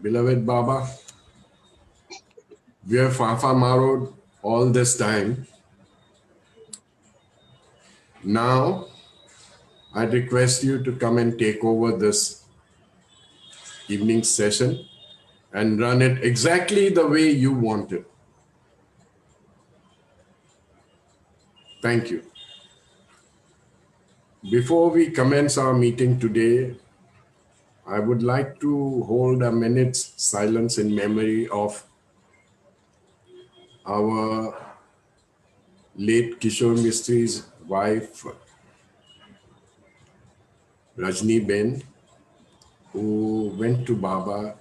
Beloved Baba, we have Fafa Marod all this time. Now, I request you to come and take over this evening session and run it exactly the way you want it. Thank you. Before we commence our meeting today, I would like to hold a minute's silence in memory of our late Kishore Mistry's wife, Rajni Ben, who went to Baba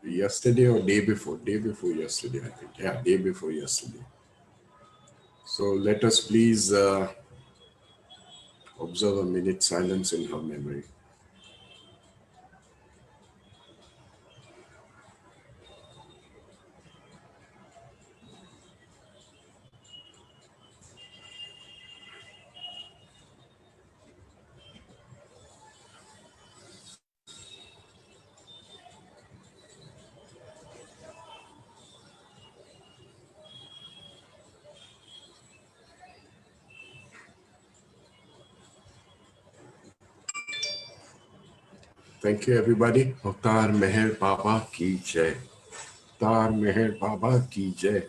yesterday or day before yesterday, I think. Yeah, day before yesterday. So let us please observe a minute silence in her memory. Thank you, everybody. Avtar Meher Baba ki jai. Avtar Meher Baba ki jai.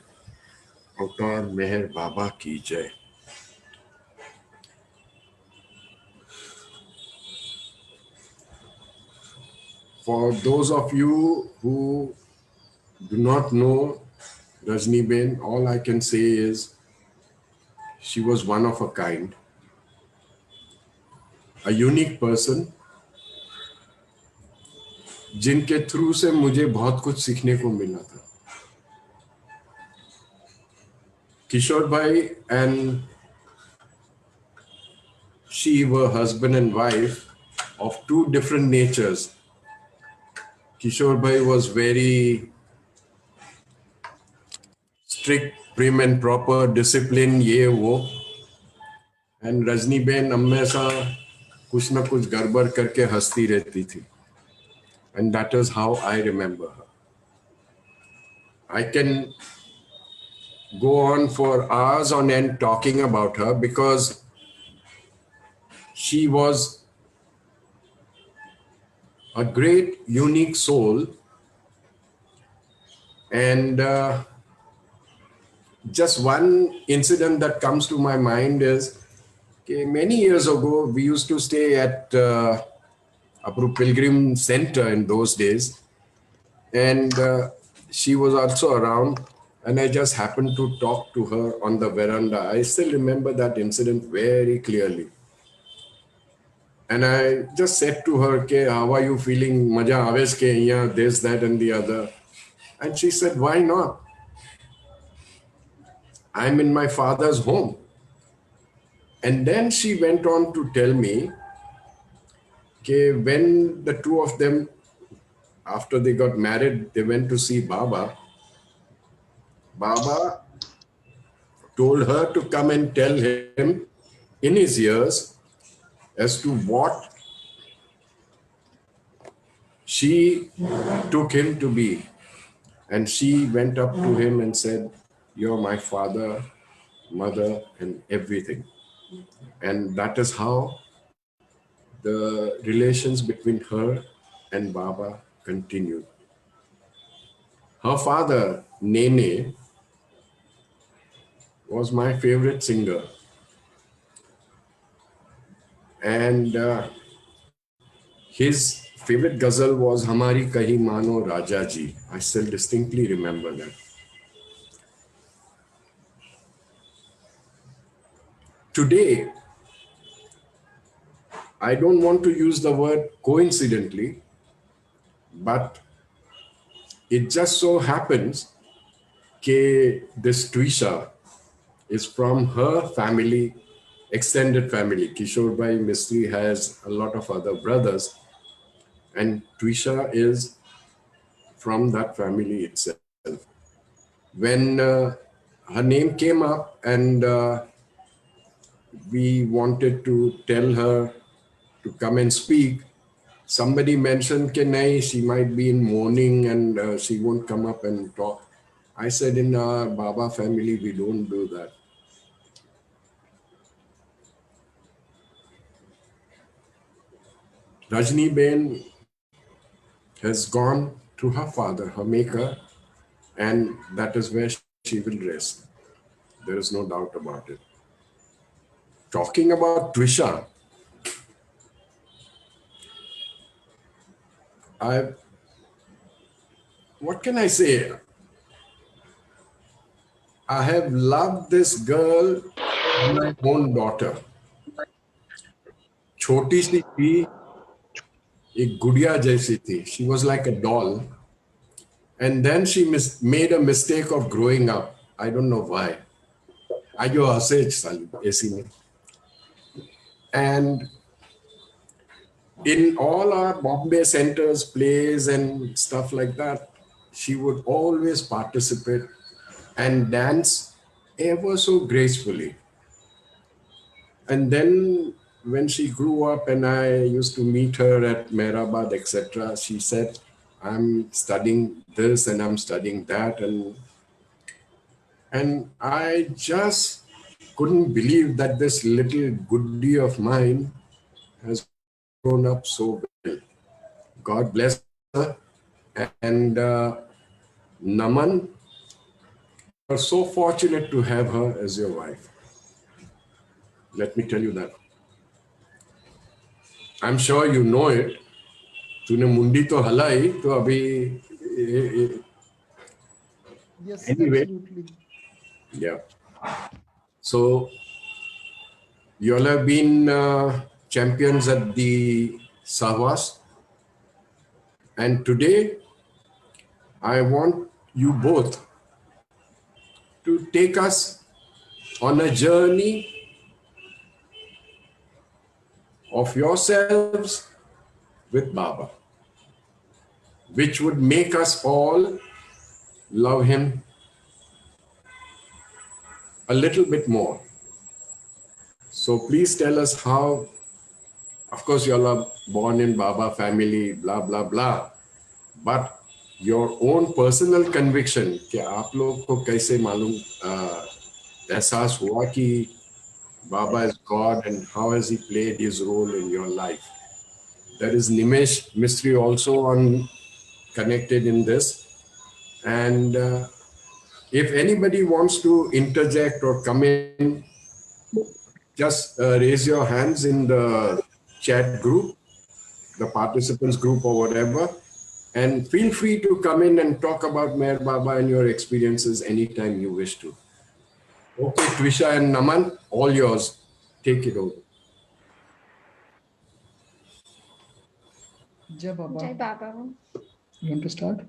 Avtar Meher Baba ki jai. For those of you who do not know Rajni Ben, all I can say is she was one of a kind, a unique person, जिनके through से मुझे बहुत कुछ सीखने को मिला था. Kishore Bhai and she were husband and wife of two different natures. Kishore Bhai was very strict, prim and proper, discipline, ye wo. And Rajni Ben हमेशा कुछ ना कुछ गड़बड़ करके हंसती रहती थी. And that is how I remember her. I can go on for hours on end talking about her because she was a great, unique soul. And just one incident that comes to my mind is many years ago, we used to stay at Apru Pilgrim Center in those days. And she was also around. And I just happened to talk to her on the veranda. I still remember that incident very clearly. And I just said to her, how are you feeling? Maja aves ke yeah, this, that, and the other. And she said, why not? I'm in my father's home. And then she went on to tell me when the two of them, after they got married, they went to see Baba. Baba told her to come and tell him in his ears as to what she took him to be. And she went up to him and said, you're my father, mother, and everything. And that is how the relations between her and Baba continued. Her father, Nene, was my favorite singer. And his favorite ghazal was Hamari Kahi Mano Raja Ji. I still distinctly remember that. Today, I don't want to use the word coincidentally, but it just so happens that this Twisha is from her family, extended family. Kishore Bhai Mistry has a lot of other brothers, and Twisha is from that family itself. When her name came up and we wanted to tell her to come and speak, somebody mentioned कि नहीं, she might be in mourning and she won't come up and talk. I said, in our Baba family, we don't do that. Rajni Ben has gone to her father, her maker, and that is where she will rest. There is no doubt about it. Talking about Twisha, I, what can I say? I have loved this girl, my own daughter. छोटी सी थी, एक गुड़िया जैसी थी. She was like a doll. And then she made a mistake of growing up. I don't know why. Ayo hase salu AC mein. And in all our Bombay centers, plays and stuff like that, she would always participate and dance ever so gracefully. And then when she grew up and I used to meet her at Mehrabad, etc., she said, I'm studying this and I'm studying that. And I just couldn't believe that this little goodie of mine has grown up so well. God bless her. And Naman, you're so fortunate to have her as your wife. Let me tell you that. I'm sure you know it. तूने मुंडी तो हलाई तो अभी Yes, anyway. absolutely. Yeah. So you all have been champions at the Savas, and today I want you both to take us on a journey of yourselves with Baba, which would make us all love him a little bit more. So please tell us how, of course, you all are born in Baba family, blah, blah, blah, but your own personal conviction, कि आप लोग को कैसे मालूम एहसास हुआ कि Baba is God and how has he played his role in your life? There is Nimesh Mistry also on connected in this. And if anybody wants to interject or come in, just raise your hands in the chat group, the participants group or whatever, and feel free to come in and talk about Meher Baba and your experiences anytime you wish to. Okay, Twisha and Naman, all yours. Take it over. Jai Baba. Jai Baba. You want to start?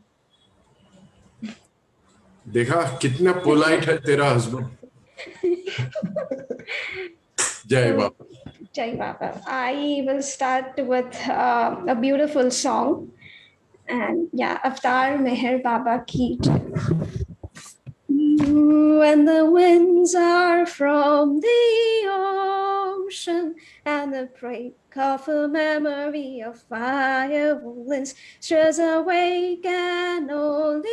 देखा कितना polite है तेरा husband. Jai Baba. Jai Baba. I will start with a beautiful song. And yeah, Avtar Meher Baba Ki. When the winds are from the ocean and the break of a memory of violence stirs awake an old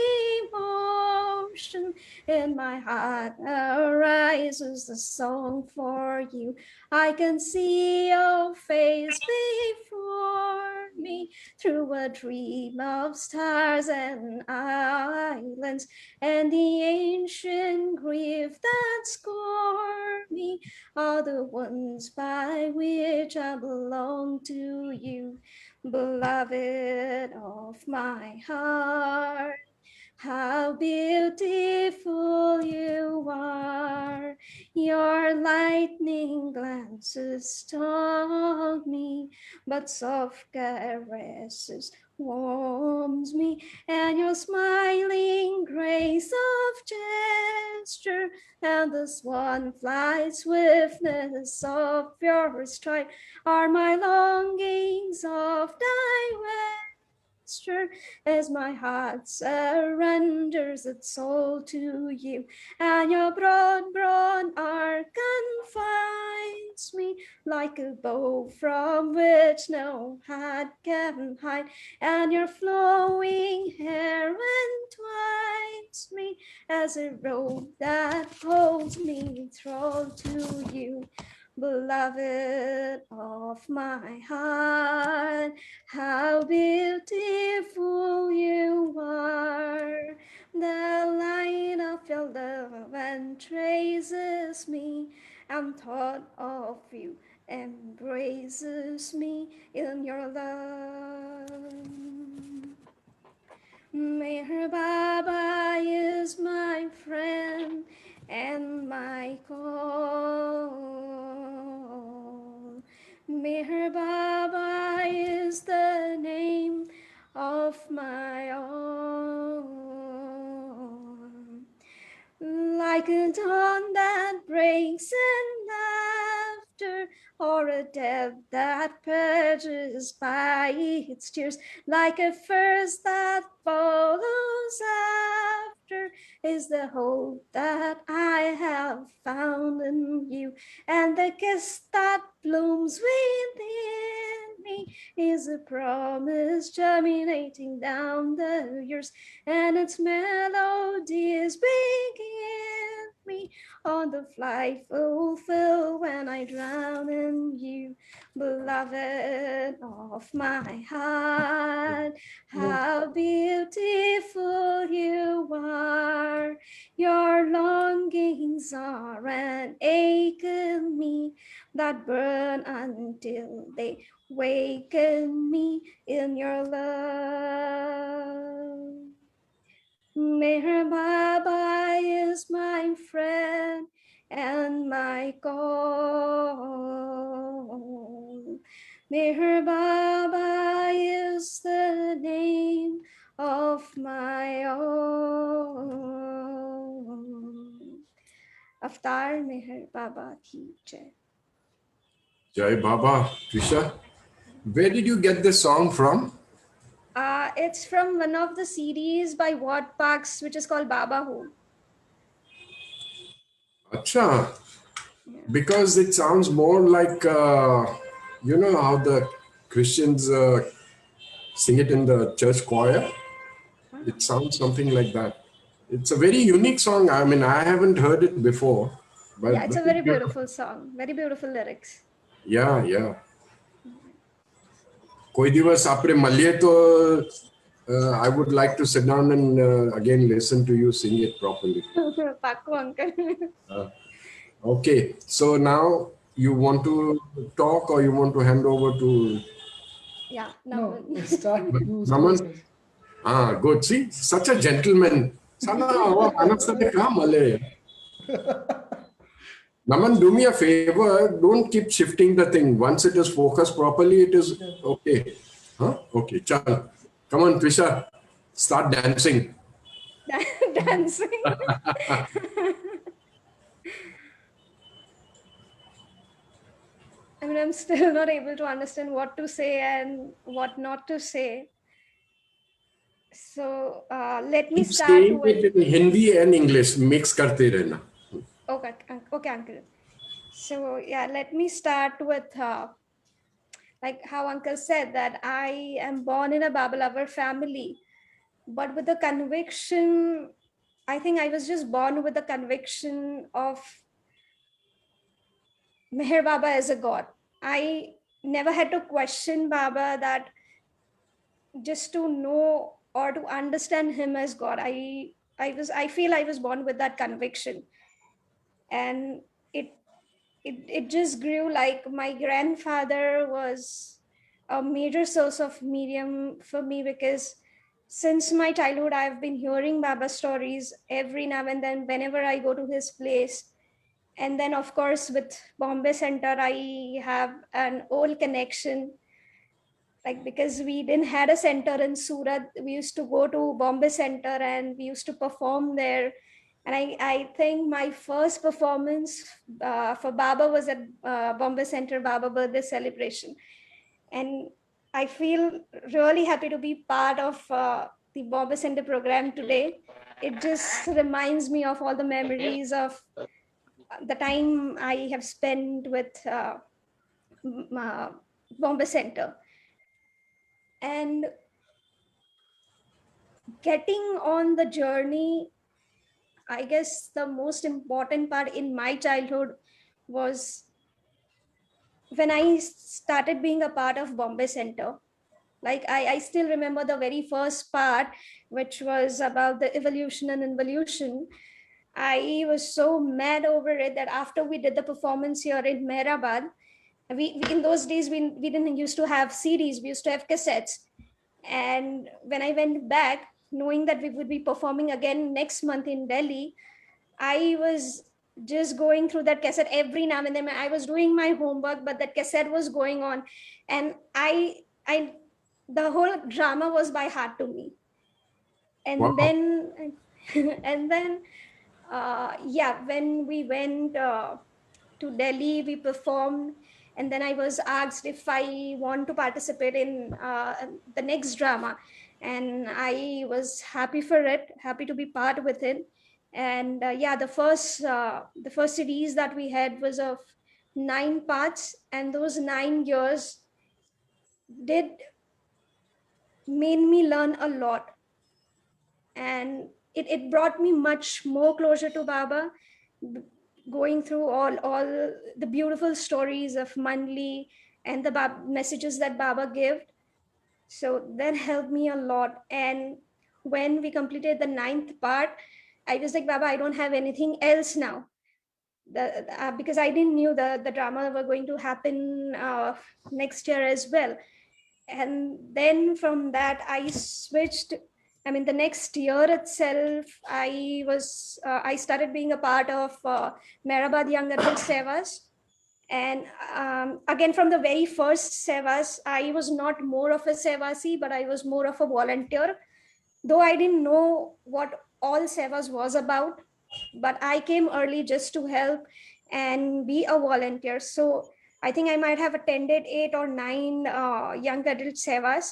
emotion in my heart arises the song for you. I can see your face before me through a dream of stars and islands, and the ancient grief that score me are the ones by which I belong to you, beloved of my heart. How beautiful you are, your lightning glances stalk me, but soft caresses warms me, and your smiling grace of gesture and the swan flight swiftness of your stride are my longings of thy way. posture as my heart surrenders its soul to you. And your broad arm confines me like a bow from which no hand can hide. And your flowing hair entwines me as a robe that holds me thrall to you. Beloved of my heart, how beautiful you are. The light of your love entraces me, and thought of you embraces me in your love. Meher Baba is my friend and my call. Meher Baba is the name of my all. Like a dawn that breaks in laughter, or a depth that purges by its tears, like a first that follows after, is the hope that I have found in you. And the kiss that blooms within me is a promise germinating down the years, and its melody is begin me on the flight fulfill when I drown in you. Beloved of my heart, how beautiful you are. Your longings are an ache in me that burn until they waken me in your love. Meher Baba is my friend and my call. Meher Baba is the name of my all. Avatar Meher Baba ki jai. Jai Baba, Twisha. Where did you get this song from? It's from one of the series by Watt Parks, which is called Babaful. Acha. Yeah. Because it sounds more like, you know, how the Christians sing it in the church choir. It sounds something like that. It's a very unique song. I mean, I haven't heard it before, but Yeah, it's a very very beautiful. beautiful song, very beautiful lyrics. Yeah, yeah. कोई दिवस आपरे मल्लिये तो I would like to sit down and again listen to you sing it properly. Pakko, uncle. Okay, so now you want to talk or you want to hand over to Yeah, No, Naman. start. You start Naman? first. Good. See, such a gentleman. Sana awa anak sa dekha male. Naman, do me a favor. Don't keep shifting the thing. Once it is focused properly, it is okay. Huh? Okay, chal. Come on, Twisha. Start dancing. Dancing. I mean, I'm still not able to understand what to say and what not to say. So let me Keep start saying with. it in Hindi and English. Mix karte rehna. Okay, okay, uncle. So yeah, let me start with like how uncle said that I am born in a Baba lover family, but with the conviction, I think I was just born with the conviction of Meher Baba as a god. I never had to question Baba, that just to know or to understand him as God. I feel I was born with that conviction, and it it just grew. Like my grandfather was a major source of medium for me, because since my childhood I've been hearing Baba stories every now and then whenever I go to his place. And then of course with Bombay Center I have an old connection, like because we didn't had a center in Surat, we used to go to Bombay Center and we used to perform there. And I think my first performance for Baba was at Bombay Center Baba birthday celebration. And I feel really happy to be part of the Bombay Center program today. It just reminds me of all the memories of the time I have spent with Bombay Center. And getting on the journey, I guess the most important part in my childhood was when I started being a part of Bombay Center. Like I still remember the very first part, which was about the evolution and involution. I was so mad over it that after we did the performance here in Mehrabad, we in those days we didn't used to have CDs, we used to have cassettes. And when I went back, knowing that we would be performing again next month in Delhi, I was just going through that cassette every now and then. I was doing my homework, but that cassette was going on, and I, the whole drama was by heart to me. And Wow. then, and then, yeah, when we went to Delhi, we performed, and then I was asked if I want to participate in the next drama, and I was happy for it, happy to be part with it. And yeah, the first series that we had was of 9 parts, and those 9 years did made me learn a lot, and it brought me much more closer to Baba, going through all the beautiful stories of Manli and the messages that Baba gave. So that helped me a lot. And when we completed the 9th part, I was like, Baba, I don't have anything else now. Because I didn't knew the drama were going to happen next year as well. And then from that I switched. I mean, the next year itself, I started being a part of Mehrabad Young Adult Sevas. And again, from the very first Sevas, I was not more of a Sevasi, but I was more of a volunteer. Though I didn't know what all Sevas was about, but I came early just to help and be a volunteer. So I think I might have attended 8 or 9 young adult Sevas.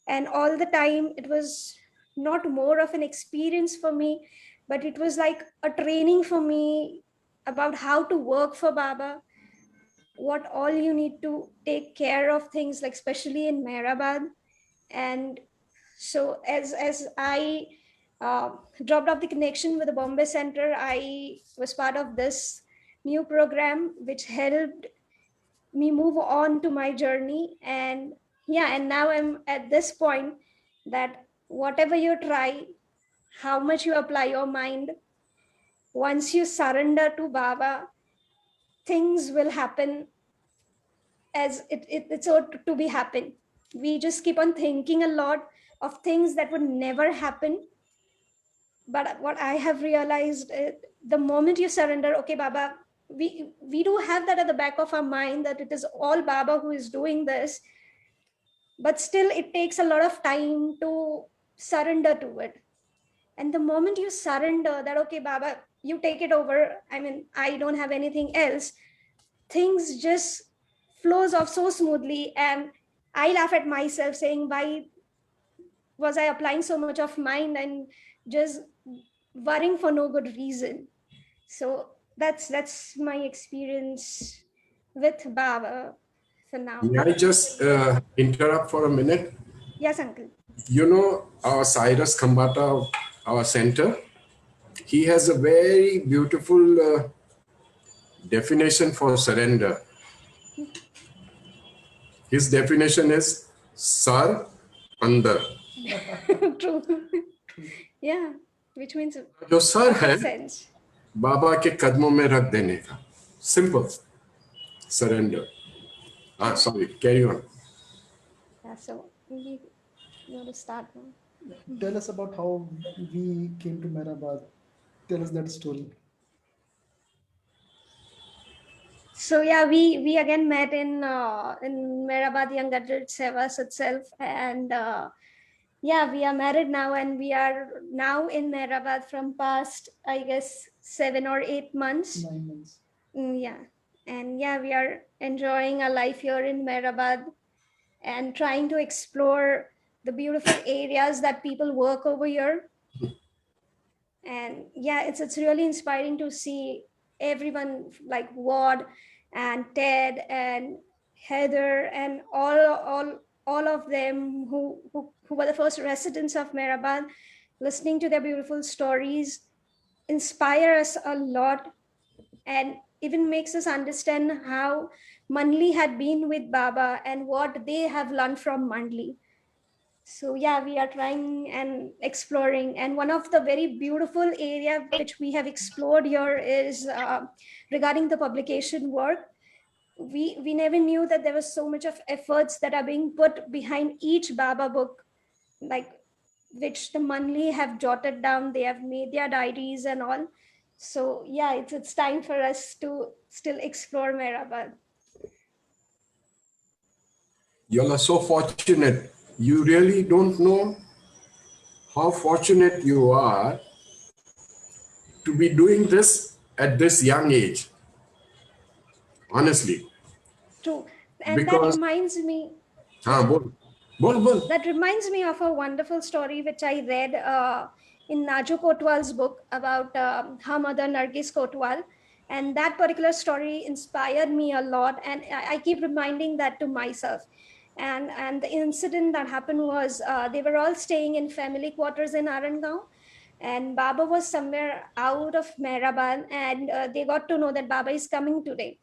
And all the time, it was not more of an experience for me, but it was like a training for me about how to work for Baba, what all you need to take care of things, like especially in Mehrabad. And so as I uh, dropped off the connection with the Bombay Center, I was part of this new program which helped me move on to my journey. And yeah, and now I'm at this point that whatever you try, how much you apply your mind, once you surrender to Baba, things will happen as it's ought to be happen. We just keep on thinking a lot of things that would never happen. But what I have realized, the moment you surrender, okay, Baba, we do have that at the back of our mind that it is all Baba who is doing this, but still it takes a lot of time to surrender to it. And the moment you surrender that, okay, Baba, you take it over, I mean, I don't have anything else, things just flows off so smoothly. And I laugh at myself saying, why was I applying so much of mind and just worrying for no good reason? So that's my experience with Baba for now. May I just interrupt for a minute? Yes, uncle. You know, our Cyrus Khambata, our center, he has a very beautiful definition for surrender. His definition is Sar Andar. True. Yeah, which means जो sir है perfect sense. बाबा के कदमों में रख देने का. Simple. Surrender. Sorry, carry on. Yeah, so we want to start now. Tell us about how we came to Mehrabad. Tell us that story. So yeah, we again met in Mehrabad Young Adult Sevas itself, and yeah, we are married now, and we are now in Mehrabad from past, I guess, 7 or 8 months. 9 months. Yeah, and yeah, we are enjoying our life here in Mehrabad, and trying to explore the beautiful areas that people work over here. And yeah, it's really inspiring to see everyone like Ward and Ted and Heather and all of them who were the first residents of Mehrabad, listening to their beautiful stories inspire us a lot, and even makes us understand how Manli had been with Baba and what they have learned from Manli. So yeah, we are trying and exploring, and one of the very beautiful area which we have explored here is regarding the publication work. We never knew that there was so much of efforts that are being put behind each Baba book, like which the Manli have jotted down. They have made their diaries and all. So yeah, it's time for us to still explore Mehrabad. You are so fortunate. You really don't know how fortunate you are to be doing this at this young age. Honestly, True. And that because reminds me, हाँ yeah, बोल that reminds me of a wonderful story which I read in Naju Kotwal's book about her mother Nargis Kotwal. And that particular story inspired me a lot. And I keep reminding that to myself. And the incident that happened was they were all staying in family quarters in Arangaon. And Baba was somewhere out of Mehrabad. And they got to know that Baba is coming today,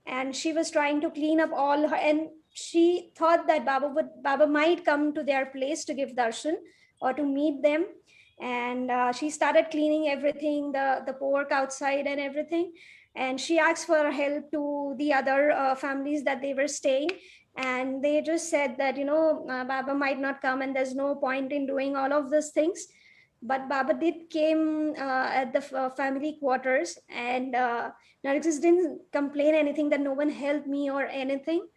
and she was trying to clean up all her, and she thought that Baba might come to their place to give darshan or to meet them. And she started cleaning everything, the pork outside and everything. And she asked for help to the other families that they were staying, and they just said that, Baba might not come and there's no point in doing all of these things. But Baba did came at the family quarters, and Nargis didn't complain anything that no one helped me or anything.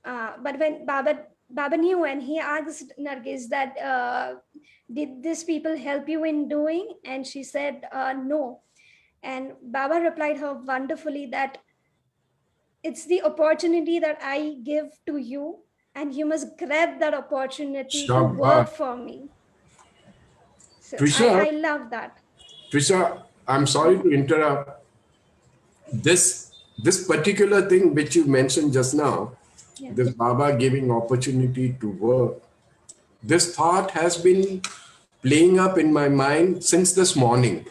But when Baba knew, and he asked Nargis that, did these people help you in doing? And she said, no. And Baba replied her wonderfully that it's the opportunity that I give to you, and you must grab that opportunity to शाबाश work for me. So Twisha, I love that. Trisha, I'm sorry to interrupt. This particular thing which you mentioned just now, Yeah. this Baba giving opportunity to work, this thought has been playing up in my mind since this morning.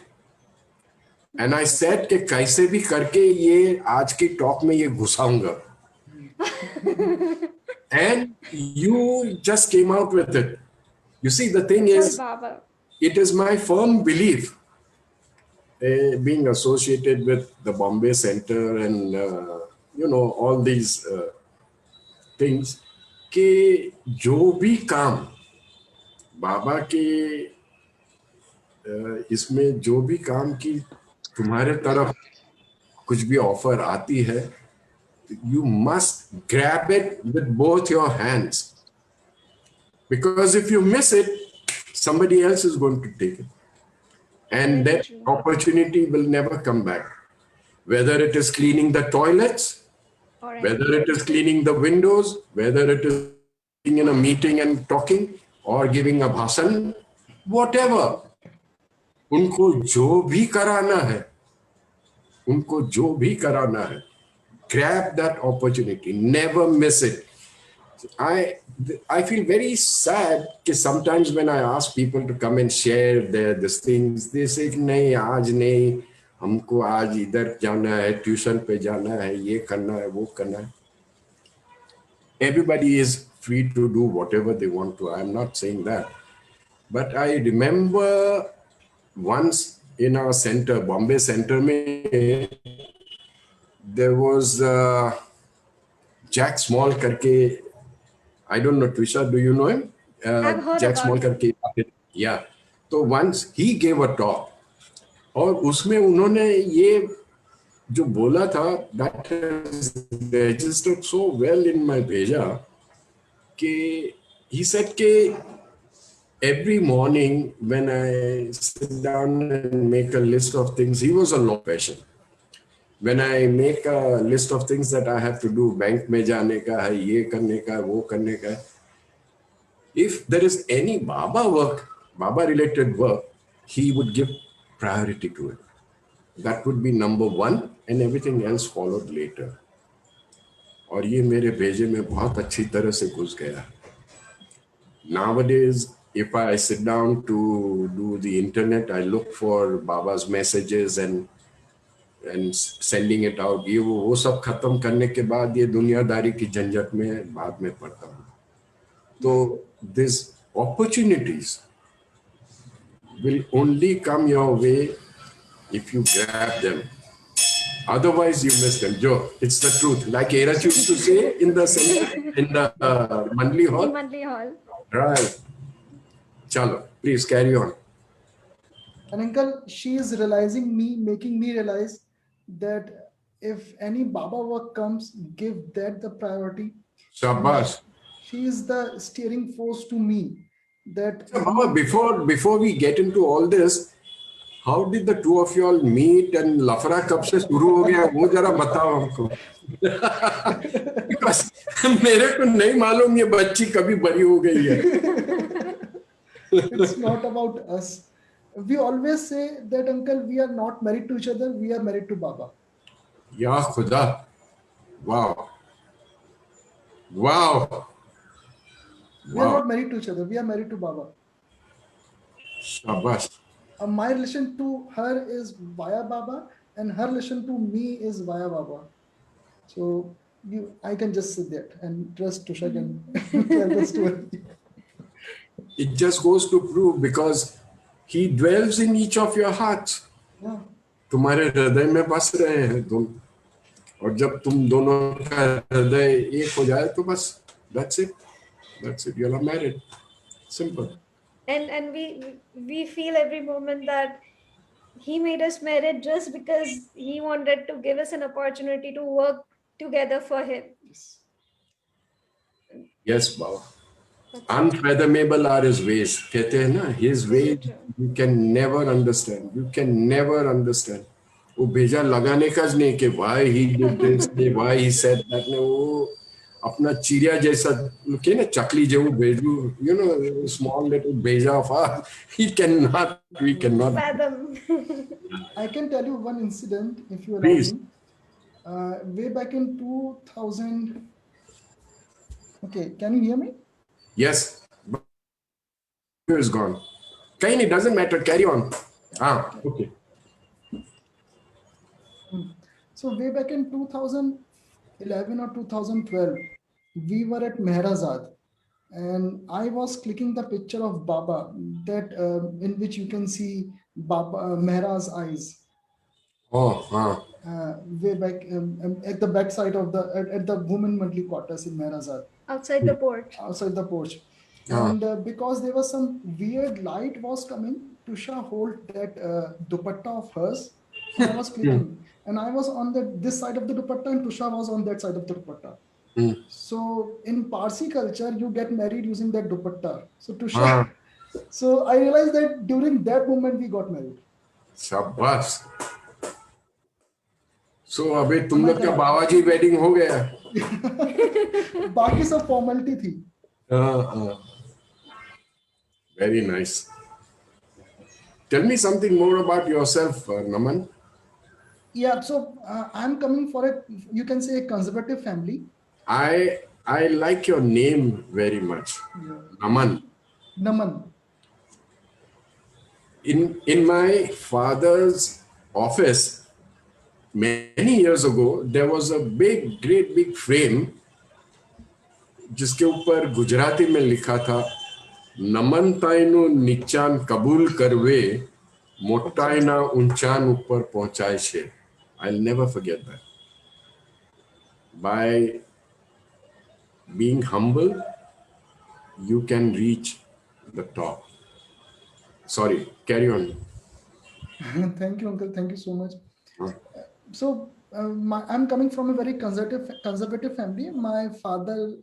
And I said कि कैसे भी करके ये आज की talk में ये घुसाऊंगा. And you just came out with it. You see, the thing It's all is, Baba. it is my firm belief, being associated with the Bombay Center and all these things, कि जो भी काम बाबा के इसमें जो भी काम की तुम्हारे तरफ कुछ भी ऑफर आती है, you must grab it with both your hands, because if you miss it, somebody else is going to take it, and Very that true. opportunity will never come back. Whether it is cleaning the toilets, Or whether anything. it is cleaning the windows, whether it is being in a meeting and talking or giving a bhasan, whatever, उनको जो भी कराना है, उनको जो भी कराना है, grab that opportunity, never miss it. I feel very sad कि sometimes when I ask people to come and share these things, they say नहीं आज नहीं, हमको आज इधर जाना है, ट्यूशन पे जाना है, ये करना है, वो करना है. Everybody is free to do whatever they want to. I'm not saying that. But I remember once in our center, Bombay Center, there was Jack Small karke. I don't know, Twisha, do you know him? I've heard Jack about Small him. karke. Yeah. So once he gave a talk, और उसमें उन्होंने ये जो बोला था, that has registered so well in my भेजा, कि he said कि every morning when I sit down and make a list of things, he was a law profession. when I make a list of things that I have to do, bank में जाने का है, ये करने का है, वो करने का है. If there is any Baba work, Baba related work, he would give priority to it. That would be number one, and everything else followed later. और ये मेरे भेजे में बहुत अच्छी तरह से घुस गया. Nowadays, if I sit down to do the internet, I look for Baba's messages and sending it out. ये वो सब खत्म करने के बाद ये दुनियादारी की झंझट में बाद में पड़ता हूँ. तो these opportunities will only come your way if you grab them. Otherwise, you miss them. Joe, it's the truth. Like Erach used to say in the Mandli Hall. Mandli Hall. Right. Chalo, please carry on. And uncle, she is realizing me, making me realize that if any Baba work comes, give that the priority. Shabash. She is the steering force to me. That So, Baba, before we get into all this, how did the two of you all meet and lafra कब से शुरू हो गया वो जरा बताओ हमको. Because मेरे को नहीं मालूम ये बच्ची कभी बड़ी हो गई है. It's not about us. We always say that, uncle, we are not married to each other, we are married to Baba. Ya Khuda. Wow. Wow. We are not married to each other, we are married to Baba. Shabash. My relation to her is via Baba, and her relation to me is via Baba. So I can just sit there and trust Twisha can tell the story. It just goes to prove because he dwells in each of your hearts. Yeah. तुम्हारे हृदय में बस रहे हैं तुम, और जब तुम दोनों का हृदय एक हो जाए तो बस that's it, you are married. Simple. And we feel every moment that he made us married just because he wanted to give us an opportunity to work together for him. Yes, Baba. Unfathomable are his ways. कहते हैं ना, his ways you can never understand. You can never understand. वो भेजा लगाने का नहीं कि why he did this, why he said that. ने वो अपना चिड़िया जैसा के ना चकली जो भेजू, you know, small little भेजा of us. We cannot fathom. I can tell you one incident if you allow Please. me. Way back in 2000. Okay, can you hear me? Yes. Is gone. Kaini, doesn't matter. Carry on. Okay. So way back in 2011 or 2012, we were at Mehrazad, and I was clicking the picture of Baba that in which you can see Baba Mehra's eyes. Way back at the back side of at the women monthly quarters in Mehrazad. Outside the porch. Outside the porch. And because there was some weird light was coming, Twisha hold that dupatta of hers, and I was clicking. And I was on this side of the dupatta, and Twisha was on that side of the dupatta. So in Parsi culture, you get married using that dupatta. So Twisha, so I realized that during that moment we got married. Shabash. So अबे तुम लोग का बाबाजी wedding हो गया. बाकी सब formality थी. Very nice. Tell me something more about yourself, Naman. Yeah, so I'm coming for you can say a conservative family. I like your name very much. Yeah. Naman. Naman. In my father's office, many years ago, there was a great big frame जिसके ऊपर गुजराती में लिखा था, नमन ताइनु नीचान कबूल करवे, मोटाइना ऊंचान ऊपर पहुंचाए छे. I'll never forget that. By being humble, you can reach the top. Sorry, carry on. Thank you, uncle. Thank you so much. So I'm coming from a very conservative family. My father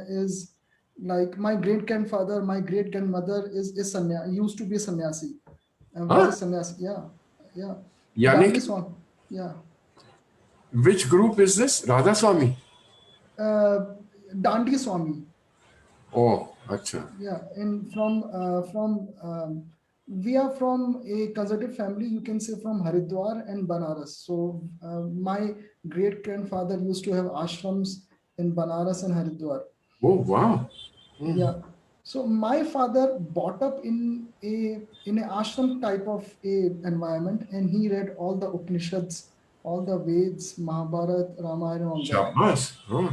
is like my great grandfather. My great grandmother is used to be a sannyasi. Was a sannyasi. Yeah. Yani? Yeah. Which group is this? Radha Swami? Dandi Swami. Oh, acha. Yeah, and we are from a conservative family, you can say from Haridwar and Banaras. So my great grandfather used to have ashrams in Banaras and Haridwar. Oh, wow. Yeah. So my father brought up in a ashram type of a environment, and he read all the Upanishads, all the Veds, Mahabharata, Ramayana, all that. Shabash. Huh.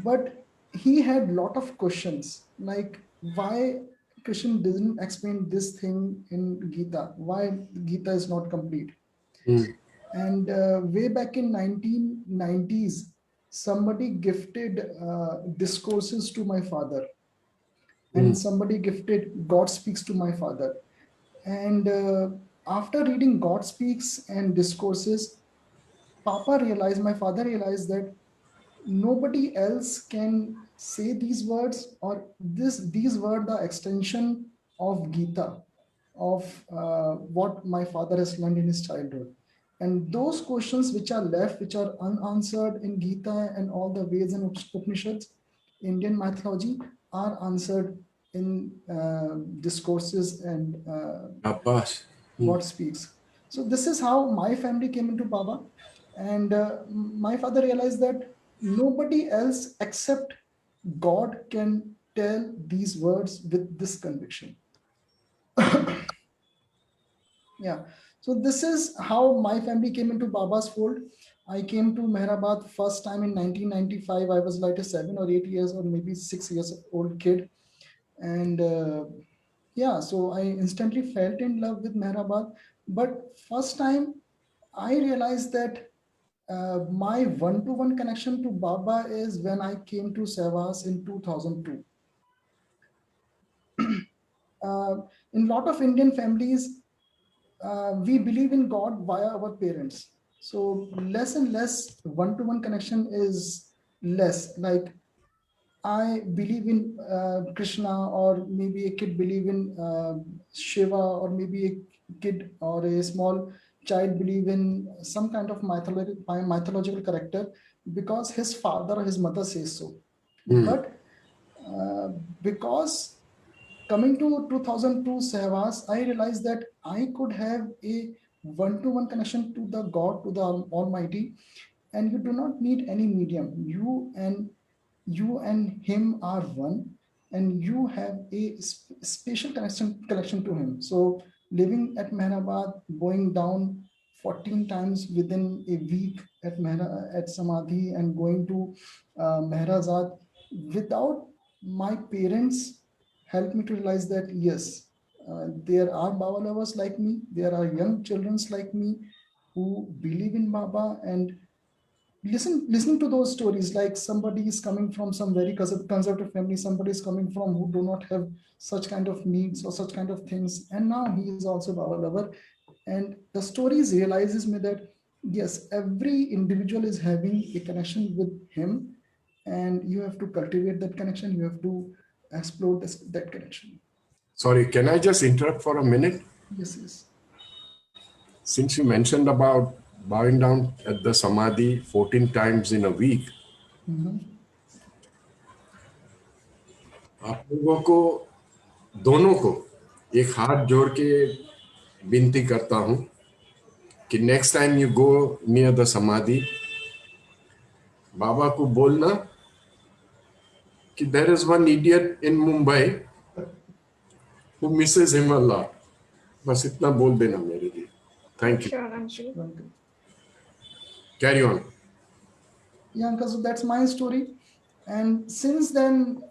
But he had lot of questions like why Krishna didn't explain this thing in Gita, why Gita is not complete. And way back in 1990s, somebody gifted discourses to my father, and somebody gifted God Speaks to my father. And after reading God Speaks and discourses, my father realized that nobody else can say these words, or these were the extension of Gita, of what my father has learned in his childhood. And those questions which are left, which are unanswered in Gita and all the Veds and Upanishads, Indian mythology, are answered in discourses and Shabash. God Speaks. So this is how my family came into Baba. And my father realized that nobody else except God can tell these words with this conviction. Yeah. So this is how my family came into Baba's fold. I came to Mehrabad first time in 1995. I was like a 7 or 8 years or maybe 6 years old kid. And yeah, so I instantly felt in love with Mehrabad. But first time I realized that my one-to-one connection to Baba is when I came to Sevas in 2002. Uh, in a lot of Indian families, we believe in God via our parents. So less and less one-to-one connection is less. Like I believe in Krishna, or maybe a kid believe in Shiva, or maybe a kid or a small child believe in some kind of mythological character because his father or his mother says so. But uh, because coming to 2002 Sehwas, I realized that I could have a one-to-one connection to the God, to the Almighty, and you do not need any medium. You and him are one, and you have a special connection to him. So living at Mehrabad, going down 14 times within a week at Samadhi, and going to Mehrazad without my parents helped me to realize that yes, there are Baba lovers like me, there are young children like me who believe in Baba. And listening to those stories, like somebody is coming from some very conservative family, somebody is coming from who do not have such kind of needs or such kind of things, and now he is also Baba lover. And the stories realizes me that yes, every individual is having a connection with him, and you have to cultivate that connection, you have to explore that connection. Sorry, can I just interrupt for a minute? Yes. Since you mentioned about bowing down at the Samadhi 14 times in a week, आप लोगों को दोनों को एक हाथ जोड़ के विनती करता हूं कि next time you go near the samadhi, बाबा को बोलना कि there is one idiot in Mumbai who misses him a lot. बस इतना बोल देना मेरे लिए. Thank you. Sure, Anshul. Carry on. Yeah, because that's my story. And since then,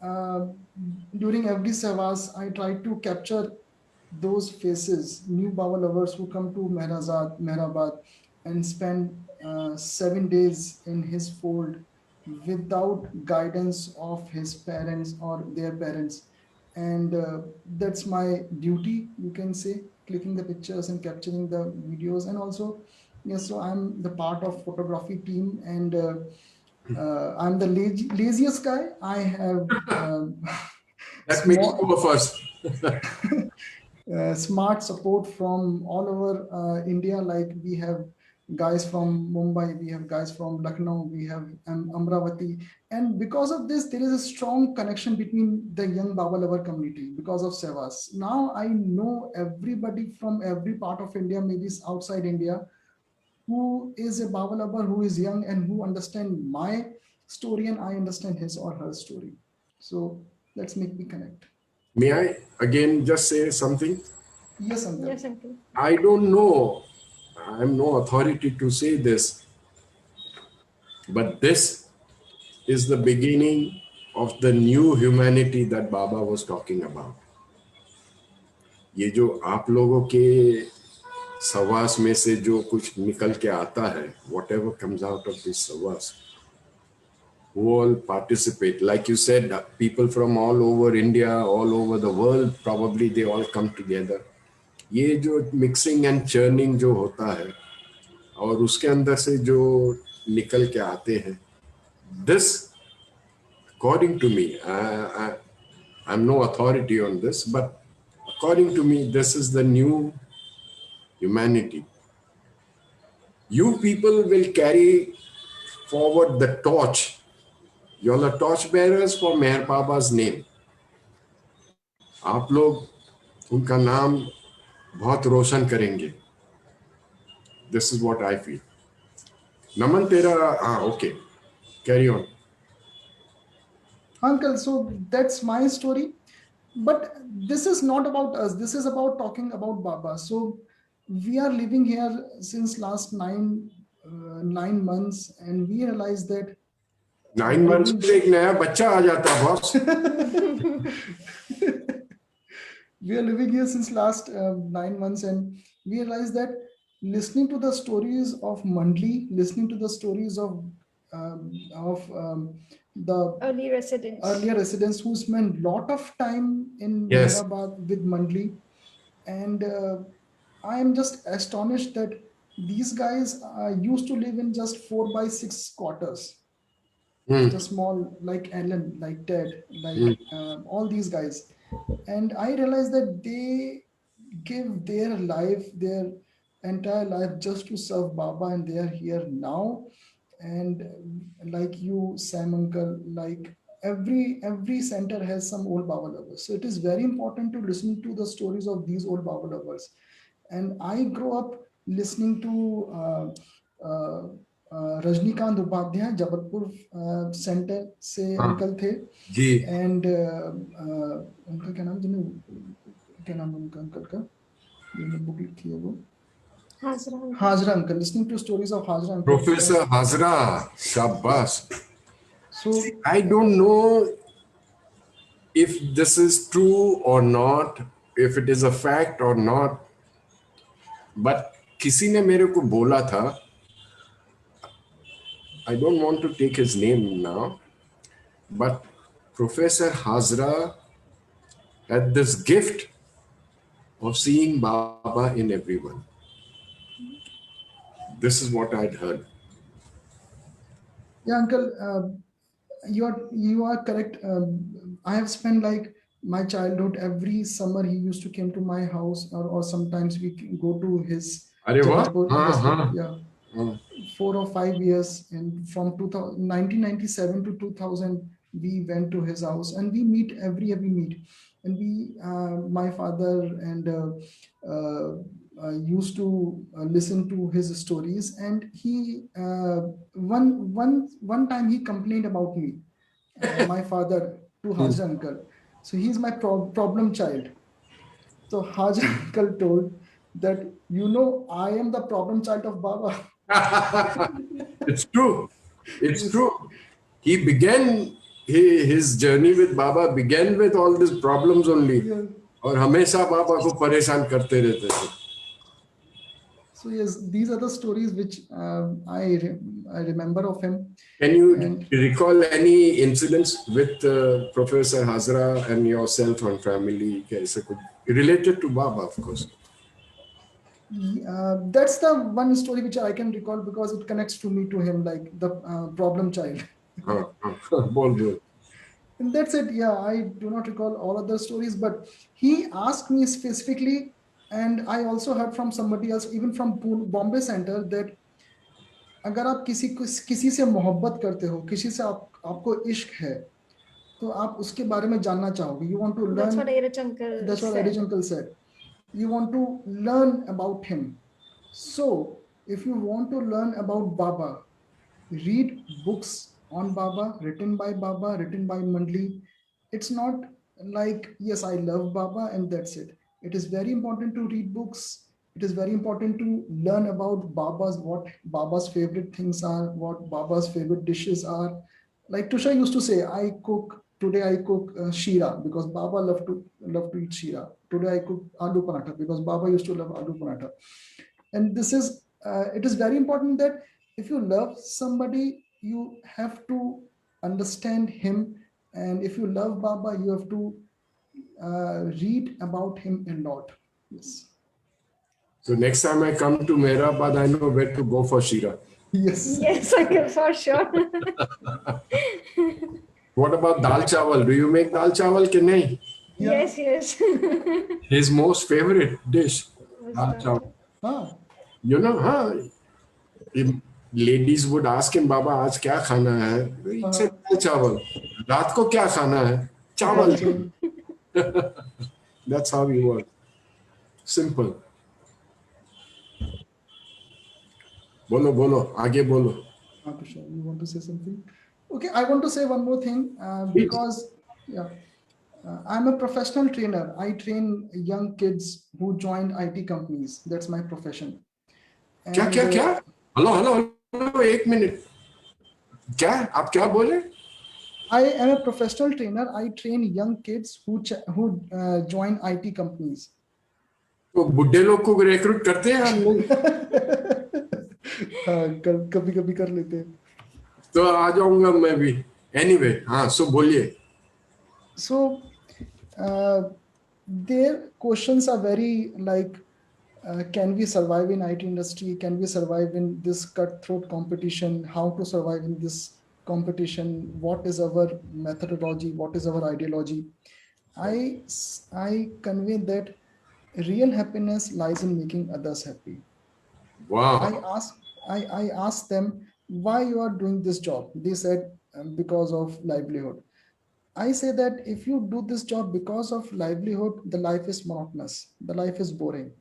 during every Sevas, I try to capture those faces, new Baba lovers who come to Mehrabad, and spend 7 days in his fold without guidance of his parents or their parents. And that's my duty, you can say, clicking the pictures and capturing the videos. And also, yes, so I'm the part of photography team, and I'm the laziest guy. I have That makes two of us. smart support from all over India. Like we have guys from Mumbai, we have guys from Lucknow, we have Amravati. And because of this, there is a strong connection between the young Baba lover community because of Sevas. Now I know everybody from every part of India, maybe outside India, who is a Baba lover, who is young and who understand my story and I understand his or her story. So let's make me connect. May I again just say something? Yes, Uncle. Yes, uncle. I don't know. I'm no authority to say this, but this is the beginning of the new humanity that Baba was talking about. ये जो आप लोगों के सवास में से जो कुछ निकल के आता है, whatever comes out of this savas, who all participate, like you said, people from all over India, all over the world, probably they all come together. ये जो मिक्सिंग एंड चर्निंग जो होता है और उसके अंदर से जो निकल के आते हैं, this according to me, I'm no authority on this, but according to me, this is the new humanity. You people will carry forward the torch. You're the torch bearers for Meher Baba's name. आप लोग उनका नाम बहुत रोशन करेंगे. This is what I feel. Naman tera, okay. Carry on. Uncle, so that's my story. But this is not about us. This is about talking about Baba. So we are living here since last 9 months, and we realize that 9 months में एक नया बच्चा आ जाता है boss. We are living here since last 9 months, and we realize that listening to the stories of Mandli, listening to the stories of the earlier residents who spent lot of time in Yes. Meherabad with Mandli, and I am just astonished that these guys used to live in just 4x6 quarters. Just small, like Alan, like Ted, like all these guys. And I realized that they give their life, their entire life just to serve Baba, and they are here now. And like you, Sam Uncle, like every center has some old Baba lovers. So it is very important to listen to the stories of these old Baba lovers. And I grew up listening to Rajnikant Upadhyay Jabalpur centre से uncle थे जी. And उनका क्या नाम क्या नाम उनका uncle का मैंने बुक लिखी है वो Hazra uncle listening to stories of Hajra uncle. Professor Hazra, Shabbas. So I don't know if this is true or not, if it is a fact or not, but किसी ने मेरे को बोला था, I don't want to take his name now, but Professor Hazra had this gift of seeing Baba in everyone. This is what I'd heard. Yeah, uncle, you are correct. I have spent like my childhood every summer. He used to come to my house, or sometimes we go to his Jabalpur. Yeah. 4 or 5 years, and from 1997 to 2000 we went to his house, and we meet every meet, and we my father and used to listen to his stories, and he one time he complained about me, my father, to Hajra uncle. So he's my problem child. So Hajra uncle told that, I am the problem child of Baba. It's true. It's true. He began his journey with Baba began with all these problems only. Yeah. और हमेशा बाबा को परेशान करते रहते थे. So yes, these are the stories which I remember of him. Can you recall any incidents with Professor Hazra and yourself and family? Related to Baba, of course. That's the one story which I can recall because it connects to me to him, like the problem child. Bol. And that's it. Yeah, I do not recall all other stories, but he asked me specifically, and I also heard from somebody else, even from Bombay Center, that अगर आप किसी से मोहब्बत करते हो, किसी से आपको इश्क है, तो आप उसके बारे में जानना चाहोगे. You want to learn. That's what Erich uncle That's what said. Erich uncle said. You want to learn about him. So if you want to learn about Baba, read books on Baba, written by Baba, written by Mandli. It's not like, yes, I love Baba and that's it. It is very important to read books. It is very important to learn about what Baba's favorite things are, what Baba's favorite dishes are. Like Tusha used to say, today I cook shira because Baba loved to eat shira. Today I cook aloo paratha because Baba used to love aloo paratha. And it is very important that if you love somebody, you have to understand him. And if you love Baba, you have to read about him a lot. Yes. So next time I come to Mehrabad, I know where to go for Shira. Yes. Yes, uncle, for sure. What about dal chawal? Do you make dal chawal ke nahi? Yeah. Yes. His most favorite dish, dal chawal. हाँ. You know, if ladies would ask him, Baba, आज क्या खाना है? He'd say dal chawal. रात को क्या खाना है? दाल Chawal. चावल. That's how he was. Simple. बोलो बोलो आगे बोलो. Tusha, you want to say something? Okay, I want to say one more thing Please. because yeah, I'm a professional trainer. I train young kids who joined IT companies. That's my profession. क्या And क्या क्या? Hello hello hello एक minute. क्या आप क्या बोले? I am a professional trainer. I train young kids who join IT companies. तो बुड्ढे लोग को रिक्रूट करते हैं हम लोग. हाँ, कभी कभी कर लेते हैं. तो आ जाऊंगा मैं भी. Anyway, हाँ, so बोलिए. So their questions are very like, can we survive in IT industry? Can we survive in this cutthroat competition? How to survive in this competition? What is our methodology? What is our ideology? I convey that real happiness lies in making others happy. Wow. I asked them why you are doing this job. They said because of livelihood. I say that if you do this job because of livelihood, the life is monotonous. The life is boring.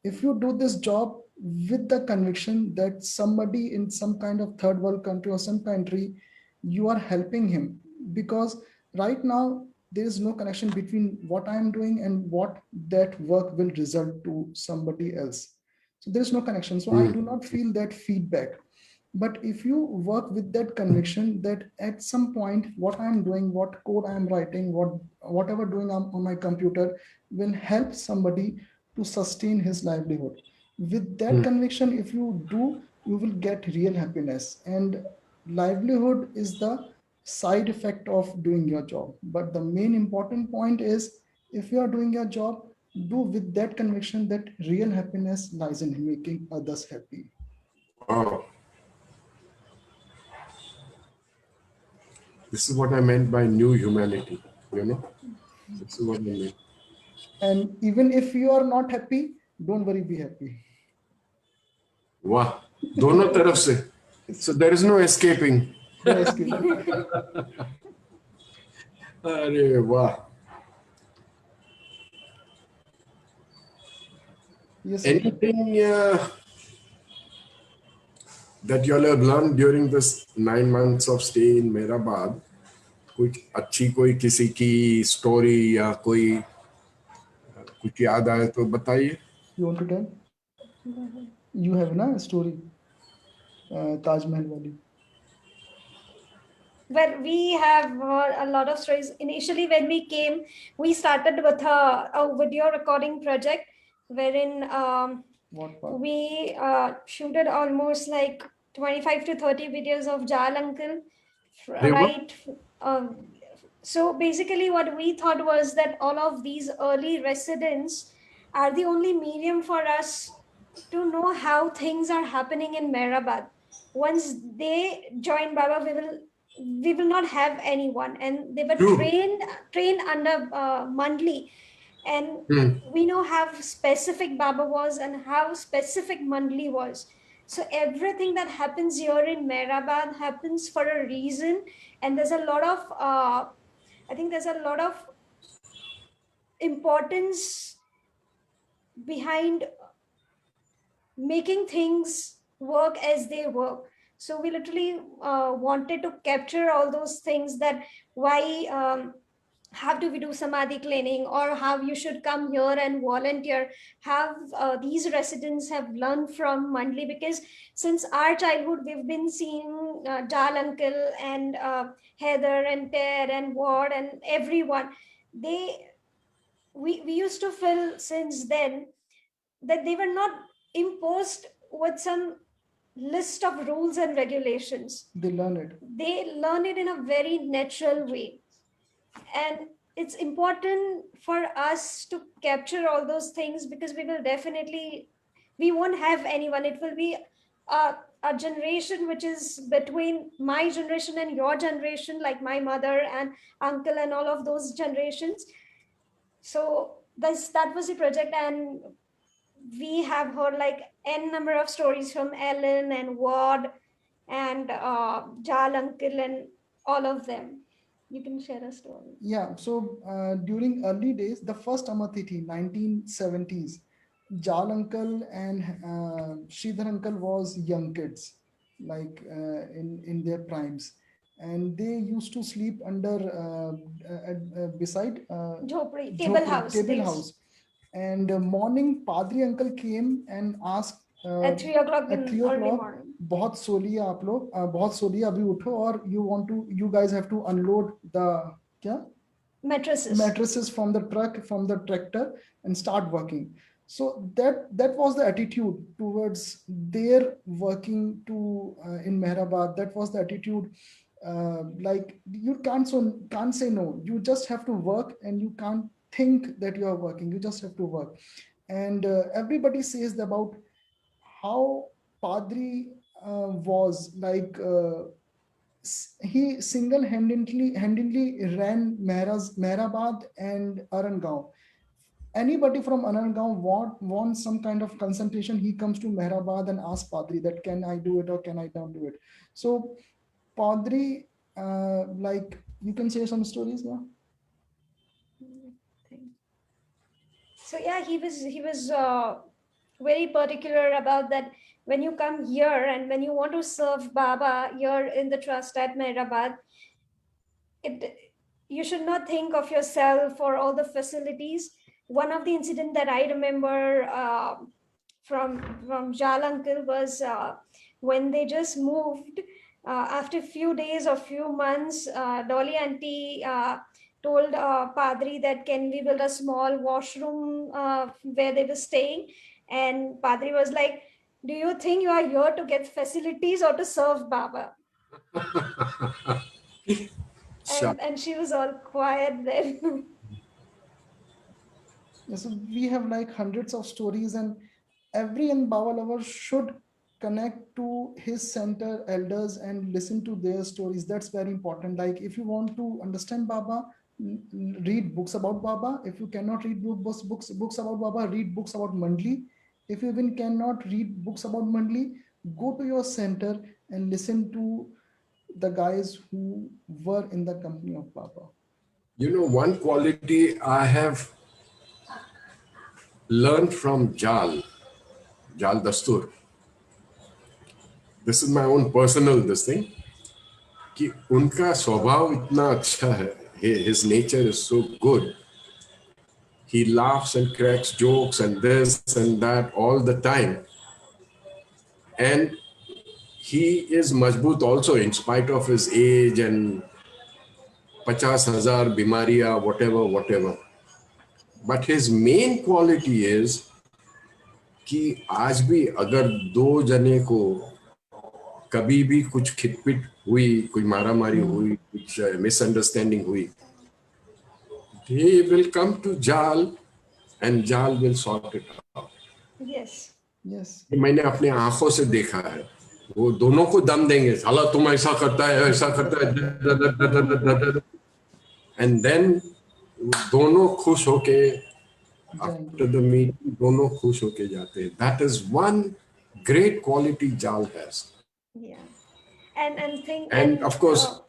If you do this job with the conviction that somebody in some kind of third world country or some country, you are helping him, because right now there is no connection between what I am doing and what that work will result to somebody else. So there is no connection. So I do not feel that feedback. But if you work with that conviction that at some point what I'm doing, what code I'm writing, whatever doing on my computer will help somebody to sustain his livelihood. With that conviction, if you do, you will get real happiness. And livelihood is the side effect of doing your job. But the main important point is, if you are doing your job, do with that conviction that real happiness lies in making others happy. Wow. This is what I meant by new humanity, you know. This is what I meant. And even if you are not happy, don't worry, be happy. Wow. दोनों तरफ से. So there is no escaping. No escaping. अरे वाह. Yes, sir. Anything that you all have learned during this 9 months of stay in Mehrabad? कुछ अच्छी कोई किसी की स्टोरी या कोई कुछ याद आए तो बताइए. You want to tell? You have na story, Taj Mahal wali. Well, we have a lot of stories. Initially, when we came, we started with a video recording project wherein we shooted almost like 25 to 30 videos of Jal Uncle. Right. So basically, what we thought was that all of these early residents are the only medium for us to know how things are happening in Mehrabad. Once they join Baba, we will not have anyone, and they were trained under Mandli, and we know how specific Baba was and how specific Mandli was. So everything that happens here in Mehrabad happens for a reason, and there's a lot of I think there's a lot of importance behind making things work as they work. So we literally wanted to capture all those things, that why how do we do samadhi cleaning, or how you should come here and volunteer, have these residents have learned from Mandli, because since our childhood we've been seeing Jal uncle and Heather and Ter and Ward and everyone, they we used to feel since then that they were not imposed with some list of rules and regulations. They learn it. They learn it in a very natural way. And it's important for us to capture all those things, because we won't have anyone. It will be a generation which is between my generation and your generation, like my mother and uncle and all of those generations. So that was the project, and we have heard like n number of stories from Ellen and Ward and Jal uncle and all of them. You can share a story. Yeah, so during early days, the first Amatithi, 1970s, Jal uncle and Sridhar uncle was young kids, like in their primes, and they used to sleep under beside Jhopri, table house. And morning, Padri uncle came and asked At 3 o'clock at in 3 early o'clock, morning. बहुत सोली है आप लोग, बहुत सोली है, अभी उठो और you guys have to unload the क्या mattresses from the tractor and start working. So that was the attitude towards their working to in Mehrabad. That was the attitude. Like you can't say no. You just have to work, and you can't think that you are working. You just have to work. And everybody says about how Padri was like he single-handedly ran Mehrabad and Arangaon. Anybody from Arangaon wants some kind of concentration, he comes to Mehrabad and asks Padri that can I do it or can I not do it. So Padri, like you can share some stories now. So yeah, he was very particular about that. When you come here and when you want to serve Baba here in the trust at Mehrabad, you should not think of yourself or all the facilities. One of the incident that I remember from Jal uncle was when they just moved. After a few days or few months, Dolly auntie told Padri that can we build a small washroom where they were staying, and Padri was like, do you think you are here to get facilities or to serve Baba? and she was all quiet then. Yeah, so we have like hundreds of stories, and every young Baba lover should connect to his center elders and listen to their stories. That's very important. Like if you want to understand Baba, read books about Baba. If you cannot read books about Baba, read books about Mandli. If you even cannot read books about Mandli, go to your center and listen to the guys who were in the company of Baba. You know, one quality I have learned from Jal Dastur. This is my own personal this thing. कि उनका स्वभाव इतना अच्छा है. His nature is so good. He laughs and cracks jokes and this and that all the time. And he is majboot also in spite of his age and 50,000 bimariya, whatever. But his main quality is कि आज भी अगर दो जने को कभी भी कुछ खिटपिट हुई, कोई मारामारी हुई, कुछ misunderstanding हुई, they will come to Jal and Jal will sort it out. Yes. मैंने अपने आंखों से देखा है. वो दोनों को दम देंगे, साला तुम ऐसा करता है, and then दोनों खुश होके after the meeting दोनों खुश होके जाते हैं. That is one great quality jal has. Yeah. And think And of course,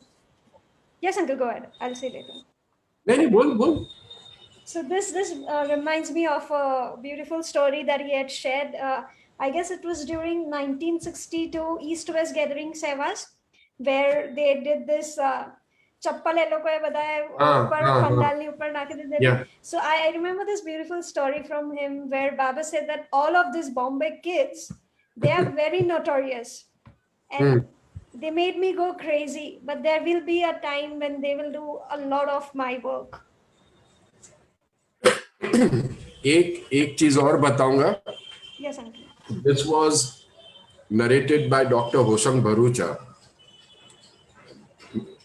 yes, uncle, go ahead. I'll say later. nahi, bol. So this reminds me of a beautiful story that he had shared. I guess it was during 1962 East-West Gathering Sevas, where they did this chappal ye log ko bataye upar pandal ni upar naake de Yeah. So I remember this beautiful story from him where Baba said that all of these Bombay kids, they are very notorious, and they made me go crazy, but there will be a time when they will do a lot of my work. एक चीज और बताऊंगा. Yes, uncle. This was narrated by Dr. Hoshang Bharucha.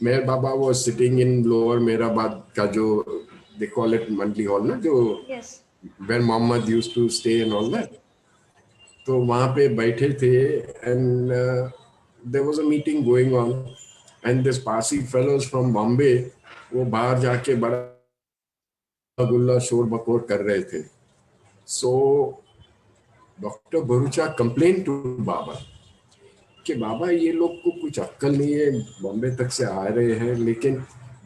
Mayor Baba was sitting in Lower Mehrabad ka jo they call it Mandli Hall na jo Yes. where Muhammad used to stay and all that. तो वहाँ पे बैठे थे and there was a meeting going on and this Parsi fellows from Bombay वो बाहर जाके बड़ा गुल्ला शोर बकोर कर रहे थे. So Dr. Bharucha complained to Baba कि बाबा ये लोग को कुछ अक्कल नहीं है, बॉम्बे तक से आ रहे हैं लेकिन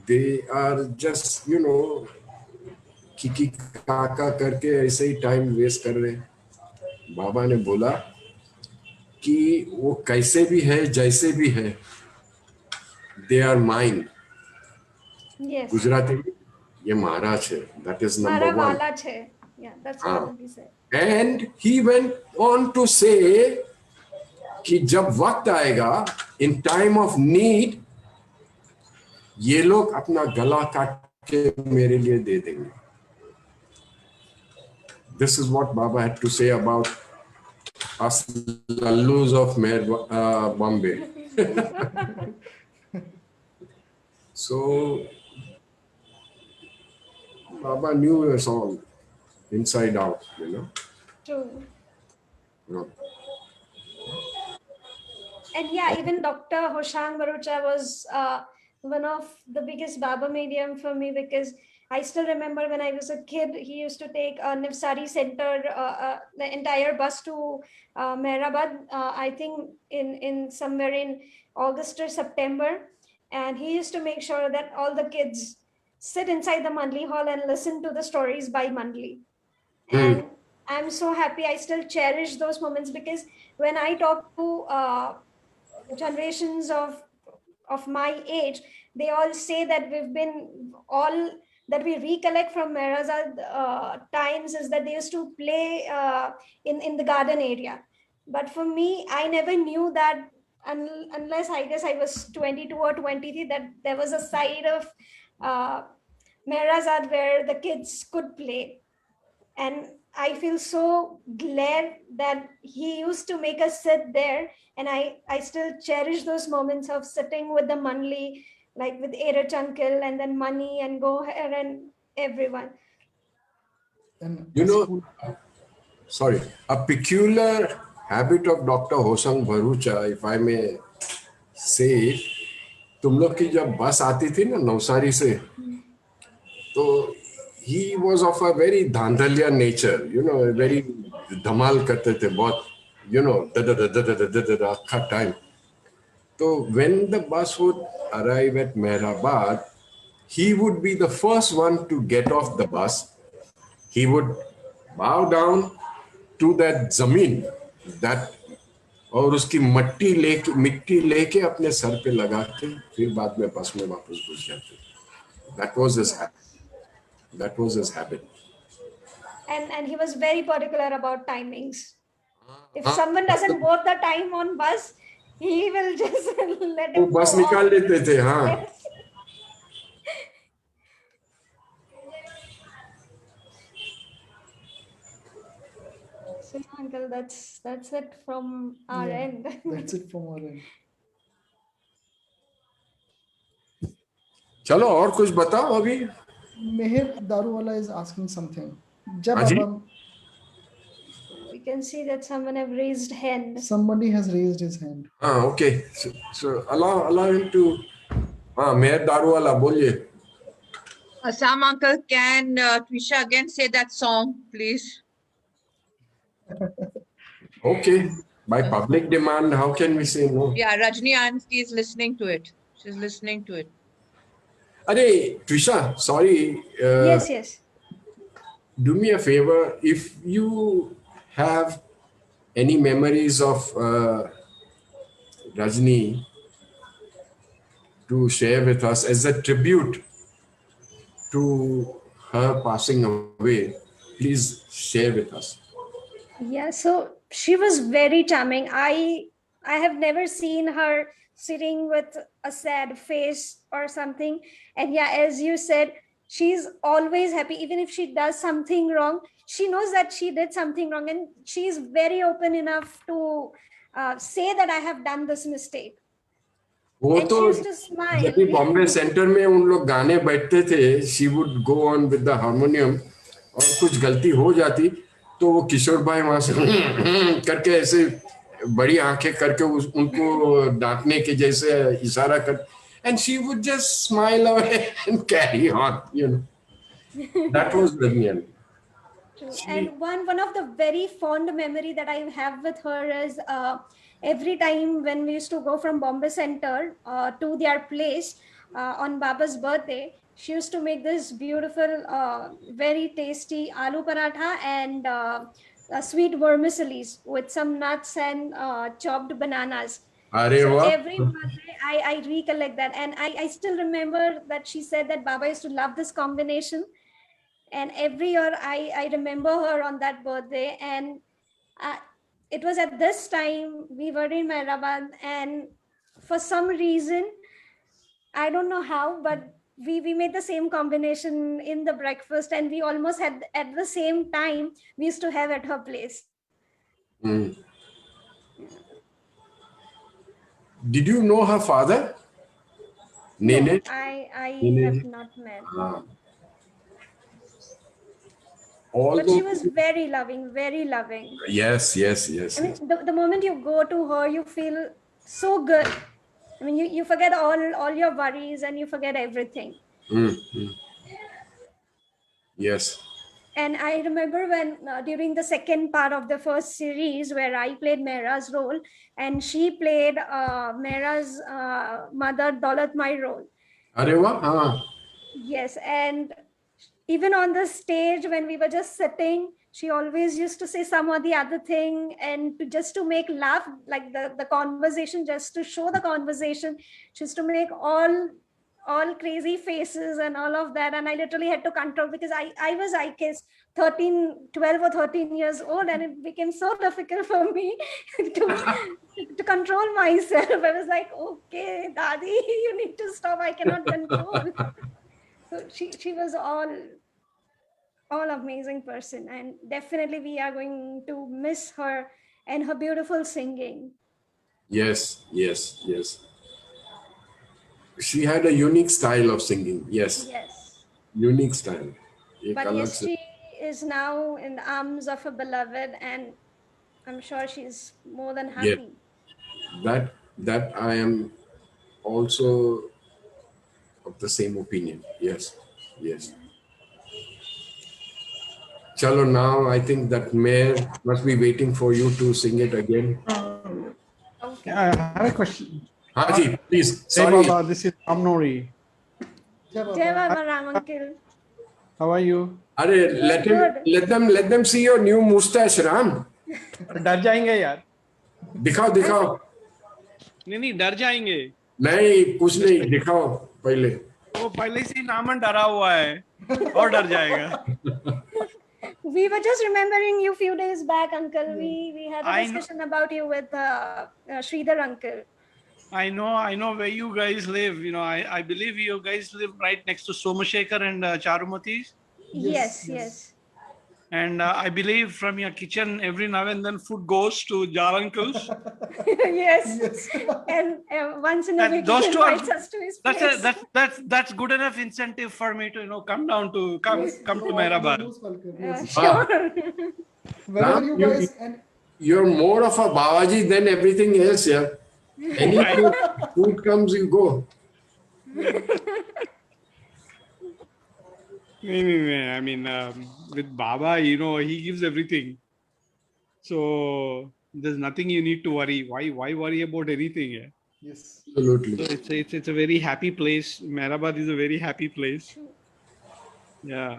they are just you know Kiki काका करके ऐसे ही टाइम वेस्ट कर रहे हैं. बाबा ने बोला कि वो कैसे भी है जैसे भी है they are mine. Yes. Gujarati में ये महाराज है, दैट इज नंबर वन. वाला छे. Yeah, that's what he said. And he went on to say कि जब वक्त आएगा इन टाइम ऑफ नीड ये लोग अपना गला काट के मेरे लिए दे देंगे. This is what Baba had to say about us lallus of Bombay. So Baba knew us all inside out, you know. True. No. And yeah, even Dr. Hoshang Bharucha was one of the biggest Baba medium for me, because I still remember when I was a kid, he used to take a Nivsari Center, the entire bus to Mehrabad, I think in somewhere in August or September. And he used to make sure that all the kids sit inside the Mandli Hall and listen to the stories by Mandli. And I'm so happy. I still cherish those moments, because when I talk to generations of my age, they all say that that we recollect from Merazad times is that they used to play in the garden area. But for me, I never knew that unless I guess I was 22 or 23, that there was a side of Merazad where the kids could play. And I feel so glad that he used to make us sit there. And I still cherish those moments of sitting with the Manli, like with Erich uncle and then Mani and Goher and everyone. And You know, sorry, a peculiar habit of Dr. Hoshang Bharucha, if I may say, तुम लोग की जब बस आती थी ना नवसारी से, तो he was of a very धांधलिया nature, you know, very धमाल करते थे बहुत, you know, अच्छा time. So when the bus would arrive at Mehrabad, he would be the first one to get off the bus. He would bow down to that zameen, that, और उसकी मिट्टी लेके अपने sir पे लगा के फिर बाद में बस में वापस घुस जाते. That was his habit. That was his habit. And he was very particular about timings. If someone doesn't vote the time on bus, he will just let him वो बस go निकाल off. लेते थे. हाँ. Yes. So uncle, that's it from our end. That's it from our end. चलो और कुछ बताओ अभी. Meher Daruwala is asking something. हाँ जी. We can see that someone have raised hand. Somebody has raised his hand. Okay. So allow him to. मेहर दारूवाला बोलिए. Sam uncle, can Twisha again say that song, please? Okay. By public demand, how can we say no? Yeah, Rajni Auntie is listening to it. She's listening to it. Arey, Twisha, sorry. Yes, yes. Do me a favor. If you have any memories of Rajni to share with us as a tribute to her passing away, please share with us. Yeah, so she was very charming. I have never seen her sitting with a sad face or something. And yeah, as you said, she's always happy. Even if she does something wrong, she knows that she did something wrong, and she's very open enough to say that I have done this mistake. वो And तो she used to जब भी smile. Bombay centre में उन लोग गाने बैठते थे, she would go on with the harmonium, और कुछ गलती हो जाती तो वो किशोर भाई वहां से करके ऐसे बड़ी आंखें करके उनको डांटने के जैसे इशारा कर, and she would just smile away and carry on, you know. That was brilliant. True. She, And one of the very fond memory that I have with her is every time when we used to go from Bombay Center to their place on Baba's birthday, she used to make this beautiful, very tasty aloo paratha and sweet vermicelli with some nuts and chopped bananas. अरे So वाह, every birthday, I recollect that. And I still remember that she said that Baba used to love this combination. And every year I remember her on that birthday. And it was at this time we were in Hyderabad, and for some reason, I don't know how, but we made the same combination in the breakfast, and we almost had at the same time we used to have at her place. Did you know her father? No, Nene? I Nene have ji? not met. But she Although, was very loving, very loving. yes, yes, I yes, mean, yes. the moment you go to her, you feel so good. I mean, you forget all your worries and you forget everything. Yes. And I remember when during the second part of the first series where I played Mehra's role and she played Mehra's mother, Daulat, my role. अरे वाह, हाँ. Yes, and even on the stage when we were just sitting, she always used to say some or the other thing, and just to make laugh, like the conversation, just to show the conversation, she used to make all crazy faces and all of that. And I literally had to control, because I was, I guess, 12 or 13 years old, and it became so difficult for me to control myself. I was like, okay, Daddy, you need to stop. I cannot control. So she was all amazing person, and definitely we are going to miss her and her beautiful singing. Yes, yes, yes. She had a unique style of singing. Yes, Yes. unique style. एक But अलग yes, से. she is now in the arms of her beloved, and I'm sure she's more than Yes, happy. that I am also of the same opinion. Yes, yes. Chalo, now I think that Mayor must be waiting for you to sing it again. Okay. I have a question. Haji, please. Hey Sorry. Baba, this is Amnori. Jai Baba Ram, uncle. How are you? Arey, let them see your new mustache, Ram. डर जाएंगे यार. दिखाओ, दिखाओ. नहीं डर जाएंगे. नहीं, कुछ नहीं, दिखाओ पहले. वो पहले से ही नामन डरा हुआ है और डर जाएगा. We were just remembering you a few days back, uncle. We had a discussion about you with Sridhar uncle. I know where you guys live. You know, I believe you guys live right next to Somashekar and Charumati. Yes. And I believe from your kitchen every now and then food goes to Jar uncles. Yes. And once in a week he invites us to his place. That's good enough incentive for me to come down to come to Mehrabad. Sure. Wherever Ram, you guys and you're more of a Babaji than everything else, yeah. Any food comes, you go. I mean, with Baba, he gives everything. So there's nothing you need to worry. Why worry about anything? Yeah? Yes. Absolutely. So it's a very happy place. Mehrabad is a very happy place. True. Yeah.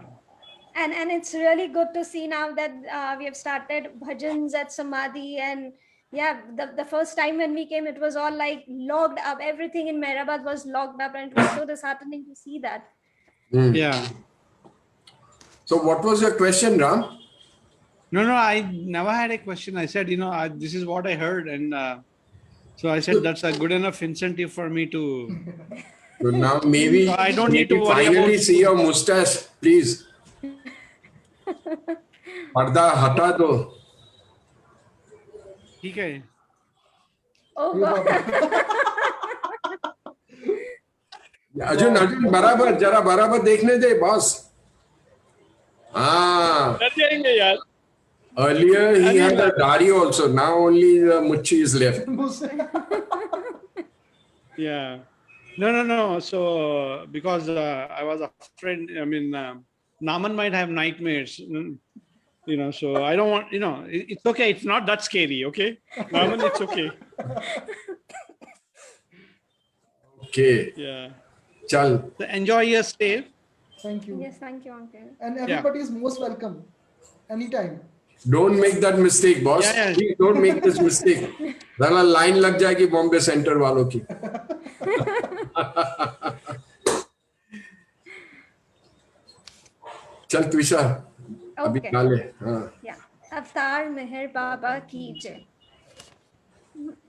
And it's really good to see now that we have started bhajans at Samadhi. And yeah, the first time when we came, it was all like locked up. Everything in Mehrabad was locked up, and it was so disheartening to see that. Yeah. So what was your question, Ram? No, I never had a question. I said, this is what I heard. And so I said, that's a good enough incentive for me to. So now maybe, So I don't need to worry finally about. see your mustache, please. पर्दा हटा दो. ठीक है. Oh Hey, God. Arjun बराबर जरा बराबर देखने दे boss. हाँ. डर जाएंगे यार. Earlier he had a dari also. Now only the muchi is left. Yeah. No. So because I was afraid. I mean, Naman might have nightmares. So I don't want. It's okay. It's not that scary. Okay, Naman, it's okay. Okay. Yeah. Chal. So enjoy your stay. Thank you. Yes, thank you, uncle. And everybody is most welcome. Anytime. Don't make that mistake, boss. Yeah. Please don't make this mistake. Zara line lag jayegi Bombay Center वालों की. चल Twisha. अभी Okay. डाले. हाँ. Yeah. Avatar Meher Baba ki jai.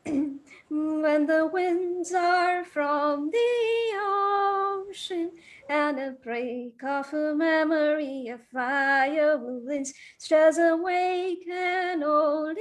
When the winds are from the ocean and a break of a memory of violins stirs awake an old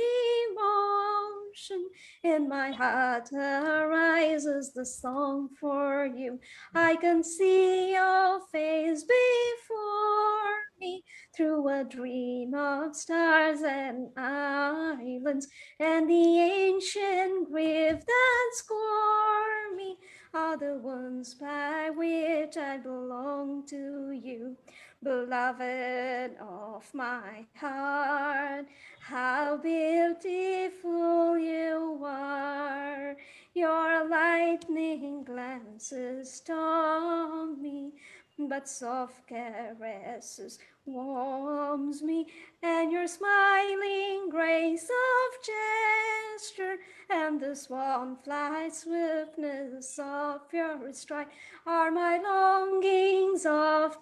emotion. In my heart arises the song for you. I can see your face before me through a dream of stars and islands, and the ancient grave that score me are the ones by which I belong to you. Beloved of my heart, how beautiful you are. Your lightning glances storm me, but soft caresses warms me, and your smiling grace of gesture and the swan fly swiftness of your stride are my longings of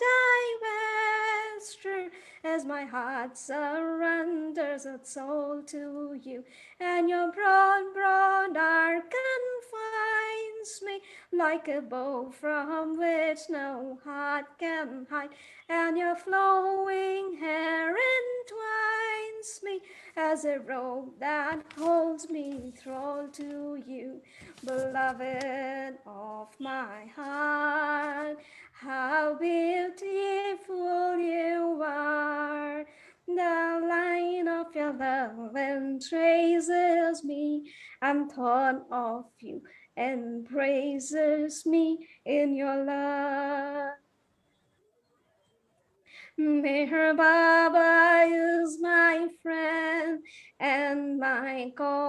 divestiture, as my heart surrenders its soul to you, and your broad arc confines me like a bow from which no heart can hide, and your flowing hair entwines me as a robe that holds me thrall to you. Beloved of my heart, how beautiful you are. The line of your love entraces me, and thought of you and praises me in your love. Meher Baba is my friend and my God.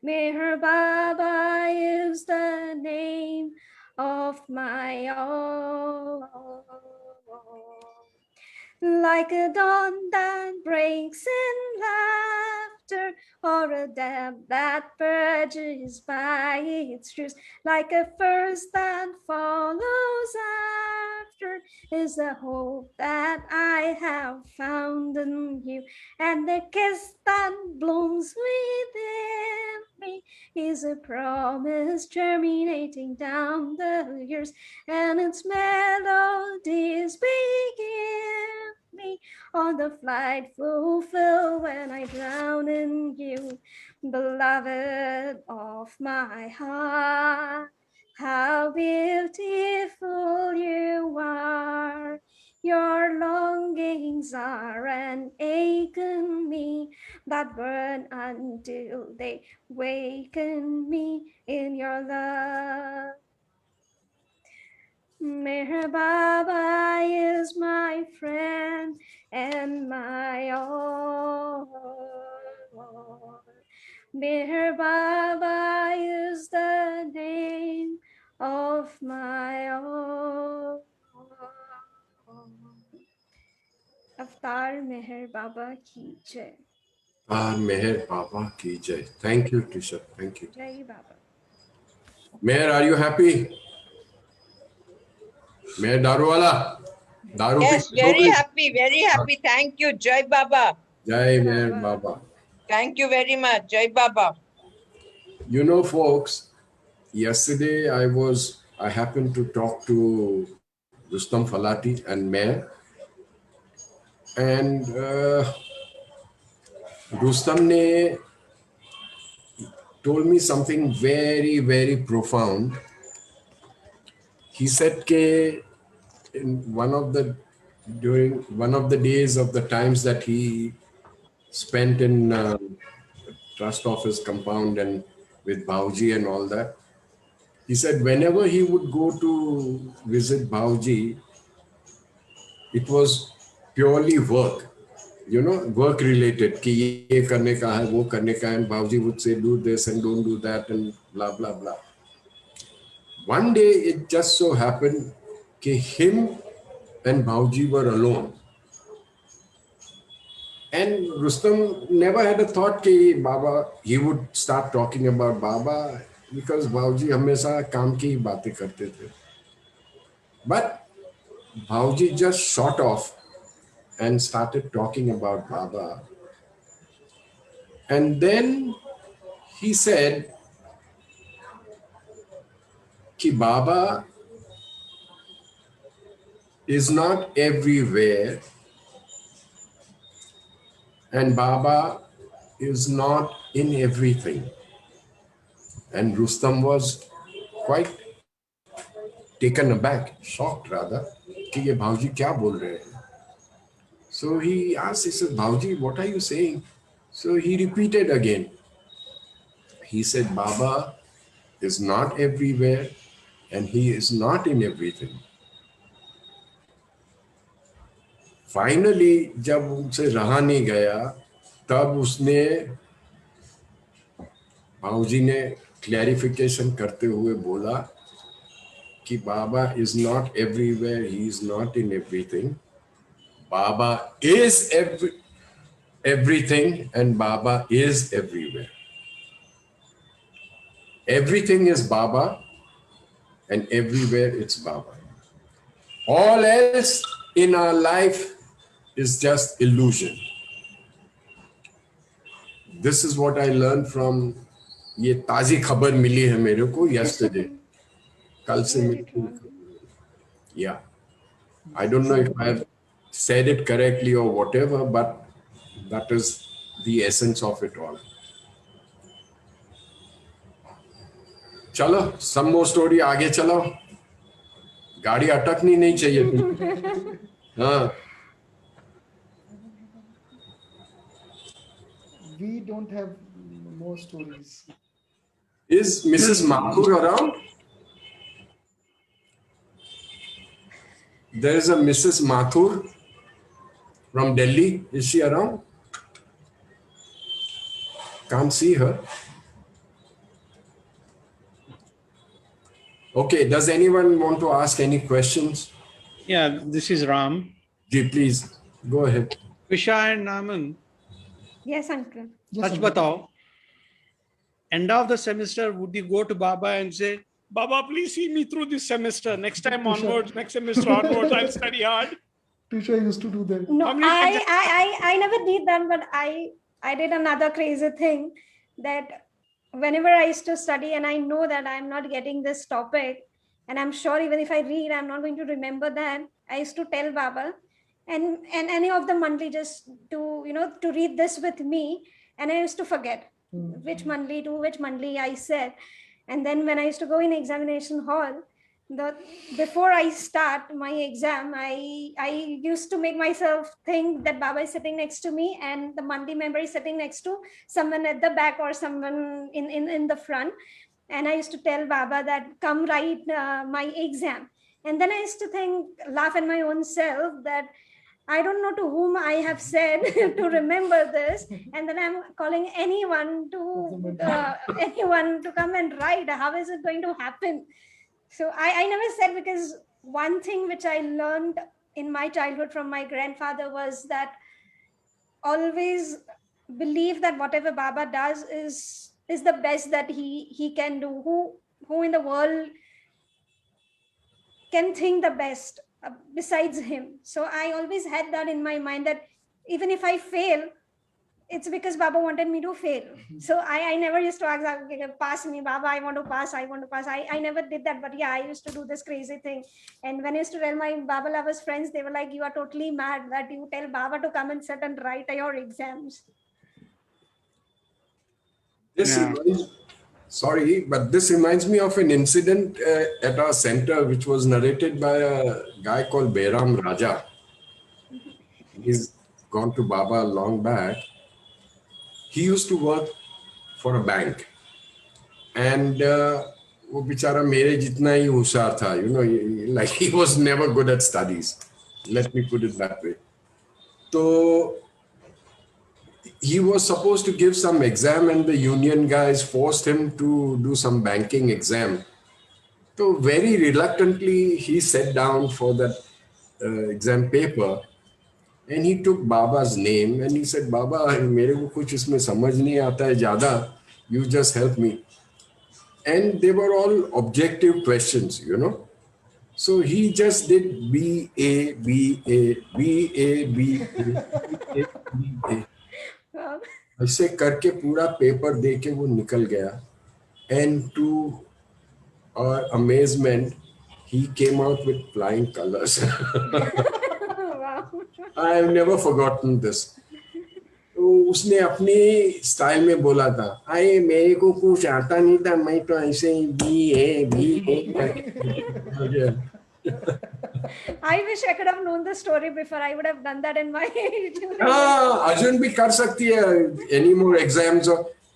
Meher Baba is the name of my all. Like a dawn that breaks in laughter, or a dam that purges by its truth, like a first that follows after, is the hope that I have found in you, and the kiss that blooms within me is a promise germinating down the years, and its melodies begin me on the flight fulfill when I drown in you. Beloved of my heart, how beautiful you are. Your longings are an ache in me that burn until they waken me in your love. Meher Baba is my friend and my all. Meher Baba is the name of my all. Avtar Meher Baba ki jai. Meher Baba ki jai. Thank you, Twisha. Thank you. Jai Baba. Meher, are you happy? Meher Daruwala. Daru Yes, pe very doge. happy, very happy. Thank you, Jai Baba. Jai Jai Meher Baba. Baba. Thank you very much, Jai Baba. You know, folks, yesterday I happened to talk to Rustam Falati and Meher, and Rustam ne told me something very, very profound. He said that in during one of the days of the times that he spent in trust office compound and with Bauji and all that, he said whenever he would go to visit Bauji, it was purely work, work related. कि ये करने का है, वो करने का है, and Bauji would say do this and don't do that and blah blah blah. One day it just so happened that him and Bauji were alone. And Rustam never had a thought that Baba, he would start talking about Baba because Bauji हमेशा काम की ही बातें करते थे. But Bauji just shot off and started talking about Baba. And then he said that Baba is not everywhere and Baba is not in everything. And Rustam was quite taken aback, shocked rather, कि ये भावजी क्या बोल रहे हैं. So he asked, he said, Bauji, what are you saying? So he repeated again. He said, Baba is not everywhere and he is not in everything. Finally, जब उनसे रहा नहीं गया, तब उसने बाबूजी ने क्लैरिफिकेशन करते हुए बोला कि Baba is not everywhere, he is not in everything. Baba is everything and Baba is everywhere. Everything is Baba and everywhere it's Baba. All else in our life is just illusion. This is what I learned from ये ताजी खबर मिली है मेरे को yesterday. कल से Heard milli it हुई wrong. खबर. Yeah. I don't know if I've said it correctly or whatever, but that is the essence of it all. चलो, some more story आगे चलो. गाड़ी अटकनी नहीं चाहिए थी. हाँ. We don't have more stories. Is Mrs. Mathur around? There is a Mrs. Mathur from Delhi. Is she around? Can't see her. Okay, does anyone want to ask any questions? Yeah, this is Ram. Ji, please, go ahead. Twisha and Naman, Yes, uncle. Yes, sach uncle. batao. End of the semester, would you go to Baba and say, Baba, please see me through this semester. Next time Twisha. onwards, next semester onwards, I'll study hard. Twisha used to do that. No, How many exams- I never did that, but I did another crazy thing that whenever I used to study and I know that I'm not getting this topic, and I'm sure even if I read, I'm not going to remember that, I used to tell Baba and any of the mandli just to read this with me, and I used to forget which mandli to which mandli I said. And then when I used to go in examination hall, before I start my exam, I used to make myself think that Baba is sitting next to me and the Mandi member is sitting next to someone at the back or someone in the front. And I used to tell Baba that come write my exam. And then I used to laugh at my own self that I don't know to whom I have said to remember this, and then I'm calling anyone to come and write. How is it going to happen? So I never said, because one thing which I learned in my childhood from my grandfather was that always believe that whatever Baba does is the best that he can do. Who in the world can think the best besides him? So I always had that in my mind, that even if I fail, it's because Baba wanted me to fail. So I never used to ask, okay, pass me, Baba, I want to pass. I never did that. But yeah, I used to do this crazy thing. And when I used to tell my Baba lovers friends, they were like, you are totally mad that you tell Baba to come and sit and write your exams. This Yeah. sorry, but this reminds me of an incident at our center, which was narrated by a guy called Behram Raja. He's gone to Baba long back. He used to work for a bank, and वो बेचारा मेरे जितना ही होशियार था, like he was never good at studies. Let me put it that way. So he was supposed to give some exam, and the union guys forced him to do some banking exam. So very reluctantly, he sat down for that exam paper, and he took Baba's name and he said, Baba, मेरे को कुछ इसमें समझ नहीं आता है ज़्यादा, you just help me. And they were all objective questions, So he just did B A B A B A B A B A B A. ऐसे करके पूरा पेपर दे के वो निकल गया. And to our amazement, he came out with flying colors. I have never forgotten this. तो उसने अपने स्टाइल में बोला था, अरे मेरे को कुछ आता नहीं था, मैं तो ऐसे ही B.A. I wish I could have known the story before. I would have done that in my age. Arjun भी कर सकती है. Any more exams?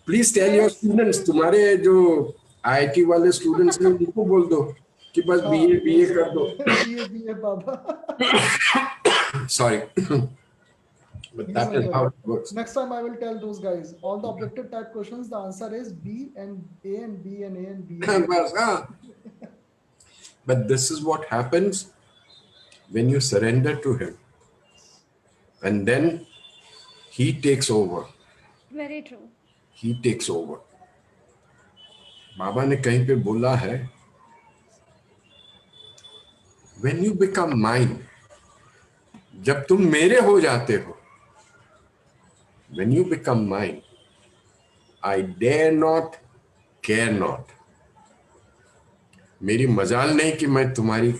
Please tell your students, तुम्हारे जो IIT वाले students हैं उनको बोल दो कि बस BA कर दो. BA Baba. Sorry. But that is how it works. Next time I will tell those guys, all the objective type questions, the answer is B and A and B and A and B. But this is what happens when you surrender to him. And then he takes over. Very true. He takes over. बाबा ने कहीं पे बोला है, when you become mine, जब तुम मेरे हो जाते हो, when you become mine, I dare not, care not. मेरी मजाल नहीं कि मैं तुम्हारी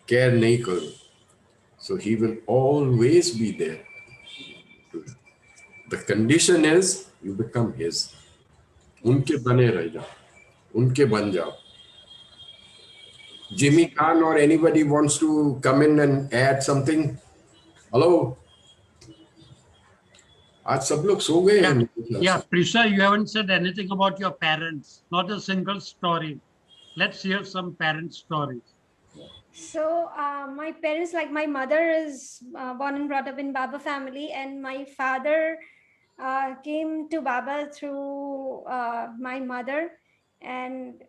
केयर नहीं करूं. So he will always be there. The condition is you become his. उनके बने रह जाओ, उनके बन जाओ. Jimmy Khan or anybody wants to come in and add something? Hello? आज सब लोग सो गए हैं. Yeah, Twisha, you haven't said anything about your parents. Not a single story. Let's hear some parent stories. So my parents, like my mother is born and brought up in Baba family, and my father came to Baba through my mother, and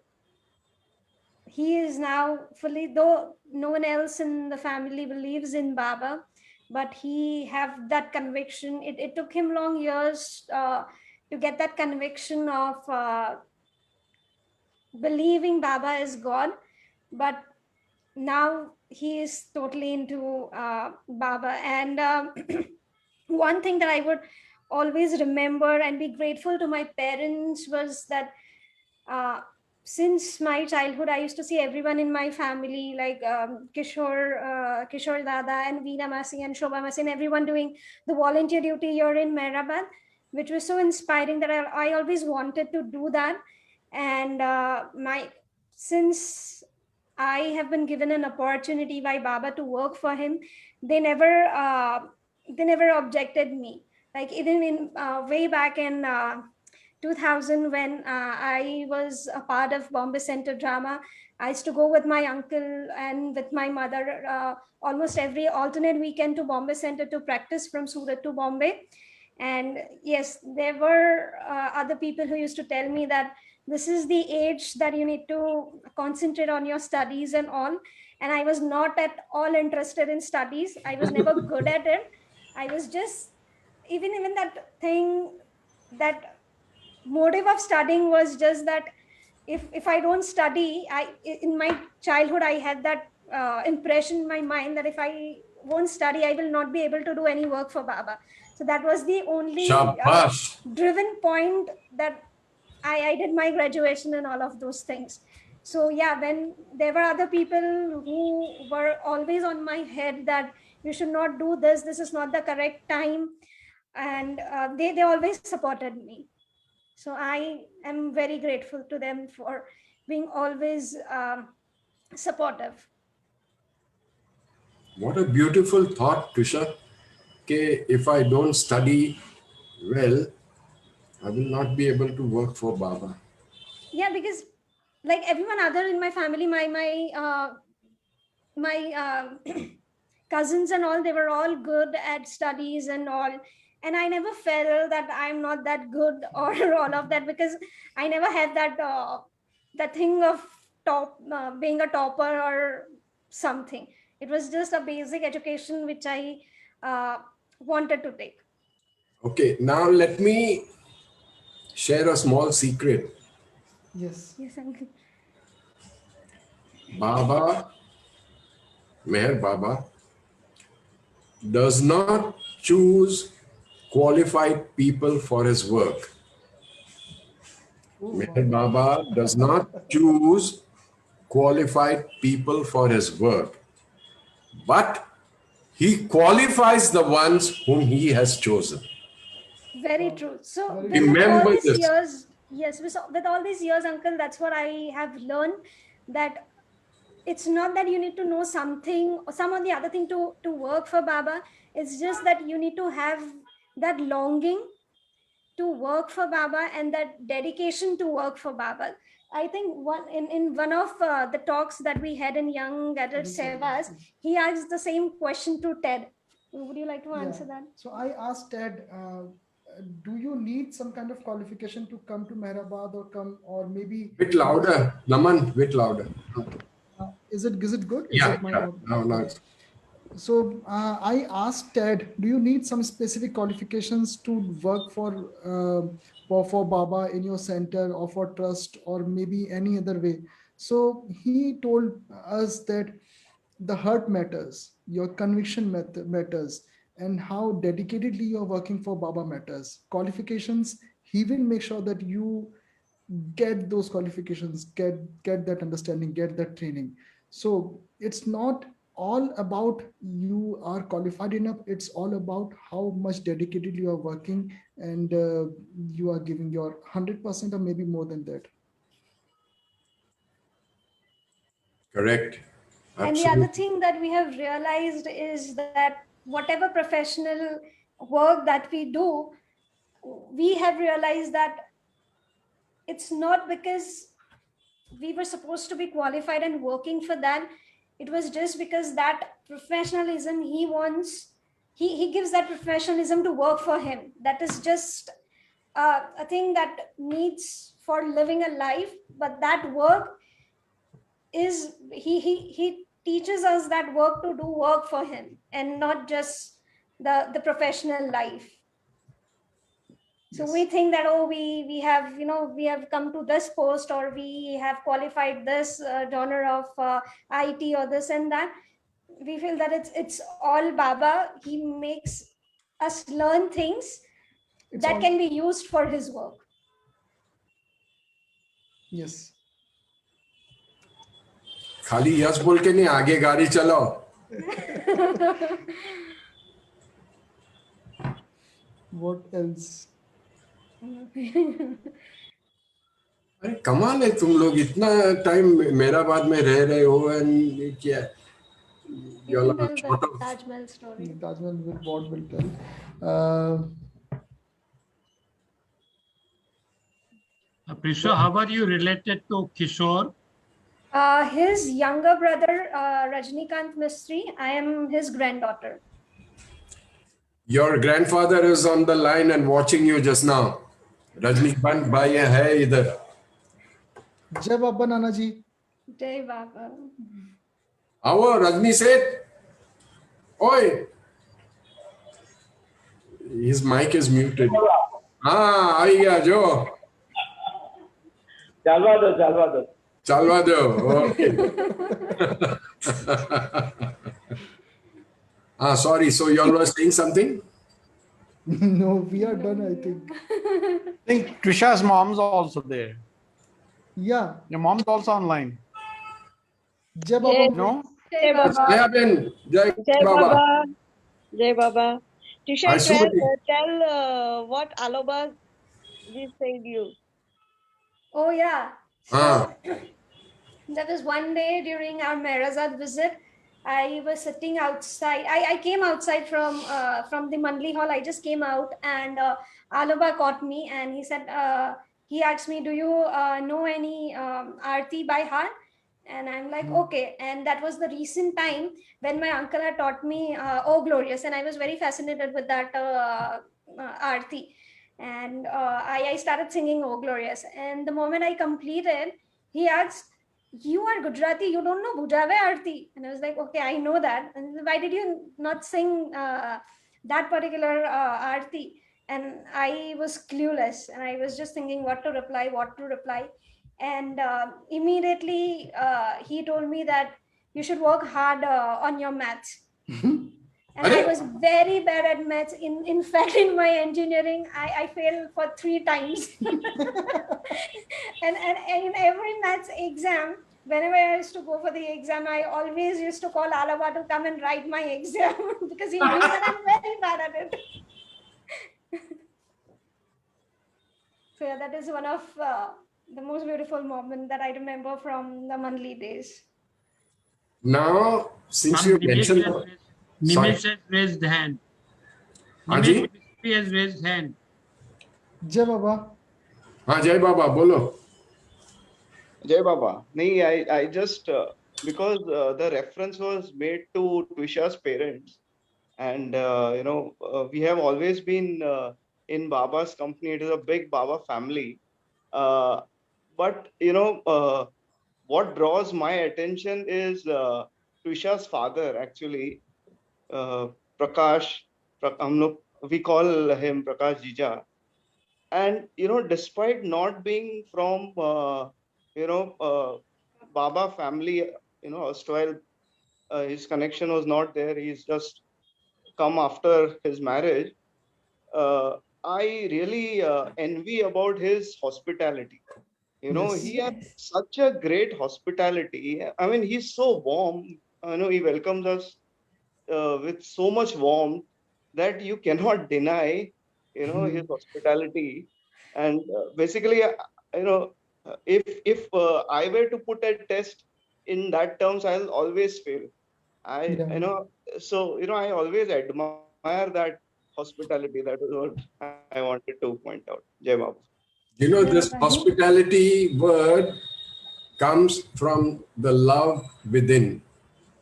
he is now fully, though no one else in the family believes in Baba, but he have that conviction. It took him long years to get that conviction of believing Baba is God, but now he is totally into Baba. And one thing that I would always remember and be grateful to my parents was that since my childhood, I used to see everyone in my family, like Kishore Dada and Veena Masi and Shobha Masi, and everyone doing the volunteer duty here in Mehrabad, which was so inspiring that I always wanted to do that. And since I have been given an opportunity by Baba to work for him, they never objected me. Like even in way back in 2000, when I was a part of Bombay Center drama, I used to go with my uncle and with my mother almost every alternate weekend to Bombay Center to practice from Surat to Bombay. And yes, there were other people who used to tell me that this is the age that you need to concentrate on your studies and all. And I was not at all interested in studies. I was never good at it. I was just, even that thing, that motive of studying was just that if I don't study, in my childhood I had that impression in my mind that if I won't study, I will not be able to do any work for Baba. So that was the only Shabash. driven point that I did my graduation and all of those things. So yeah, when there were other people who were always on my head that you should not do this, this is not the correct time, and they always supported me. So I am very grateful to them for being always supportive. What a beautiful thought, Twisha. Okay, if I don't study well, I will not be able to work for Baba. Yeah, because like everyone other in my family, my cousins and all, they were all good at studies and all. And I never felt that I'm not that good or all of that, because I never had that thing of being a topper or something. It was just a basic education which I wanted to take. Okay, now let me share a small secret. Yes. Yes, uncle. Baba, Meher Baba, does not choose qualified people for his work. Oh, Meher wow. Baba does not choose qualified people for his work, but he qualifies the ones whom he has chosen. Very true. So Very with, true. with all Remember these this. years, yes, with all these years, uncle, that's what I have learned, that it's not that you need to know something or some of the other thing to work for Baba. It's just that you need to have that longing to work for Baba and that dedication to work for Baba. I think in one of the talks that we had in Young Adult Sevas, he asked the same question to Ted. Would you like to answer that? So I asked Ted, do you need some kind of qualification to come to Mehrabad or come, or maybe Bit louder, Naman, bit louder. Is it good? Is Yeah, it my yeah. Now okay. So I asked Ted, do you need some specific qualifications to work for Baba in your center or for trust or maybe any other way? So he told us that the heart matters, your conviction matters, and how dedicatedly you're working for Baba matters. Qualifications, he will make sure that you get those qualifications, get that understanding, get that training. So it's not all about you are qualified enough, it's all about how much dedicated you are working, and you are giving your 100% or maybe more than that. correct. And the other Absolutely. thing that we have realized is that whatever professional work that we do, we have realized that it's not because we were supposed to be qualified and working for that. It was just because that professionalism he wants, he gives that professionalism to work for him. That is just a thing that needs for living a life. But that work is, he teaches us that work to do work for him and not just the professional life. So Yes. we think that, oh, we have, we have come to this post, or we have qualified this genre of IT or this and that. We feel that it's all Baba. He makes us learn things It's that all, can be used for his work. yes. खाली yes बोल के नहीं, आगे गाड़ी चलाओ. What else? अरे कमाल है, तुम लोग इतना टाइम मेराबाद में रह रहे हो, एंड क्या You can tell the Taj Mahal story. Taj Mahal will tell. Prisha, how are you related to Kishore? His younger brother, Rajnikant Mistry, I am his granddaughter. Your grandfather is on the line and watching you just now. Rajnikant bhai hai idhar. Jai Baba Nana ji. Jai Baba. Aao Rajni Seth. Oi. His mic is muted. हाँ आई गया जो चलवा दो okay. Sorry, so you all were saying something? No, we are done, I think. I think Twisha's mom's also there. Yeah. Your mom's also online. Jai Baba. No? Jai Baba. Jai Ben, Jai Jai Baba. Baba. Jai Baba. Twisha, Hi, Sumati. tell what Aloba ji said you. Oh yeah. So Ah. there was one day during our Merazad visit, I was sitting outside. I came outside from the Mandli hall. I just came out, and Aloba caught me, and he said, he asked me, "Do you know any Aarti by heart?" And I'm like, okay. And that was the recent time when my uncle had taught me Oh Glorious, and I was very fascinated with that Aarti. And I started singing Oh Glorious. And the moment I completed, he asked, "You are Gujarati, you don't know Bujave Aarti?" And I was like, okay, I know that. And why did you not sing that particular Aarti? And I was clueless, and I was just thinking what to reply. And immediately he told me that you should work hard on your maths. And I was very bad at maths. In fact, in my engineering, I failed for 3 times. and in every maths exam, whenever I used to go for the exam, I always used to call Alaba to come and write my exam because he knew that I'm very bad at it. So yeah, that is one of the most beautiful moment that I remember from the Manli days. Now, since you mentioned... Nimish has raised hand. Haji? Nimish has raised hand. Jai Baba. हाँ जय बाबा बोलो. Jai Baba. Nee, I just because the reference was made to Twisha's parents, and we have always been in Baba's company. It is a big Baba family, but what draws my attention is Twisha's father actually, Prakash. We call him Prakash Jija. And despite not being from Baba family, erstwhile his connection was not there. He's just come after his marriage. I really envy about his hospitality. Yes. He has such a great hospitality. I mean, he's so warm. He welcomes us with so much warmth that you cannot deny, his hospitality. And basically, if I were to put a test in that terms, I'll always fail. I always admire that hospitality. That is what I wanted to point out. Jai Baba. This hospitality word comes from the love within.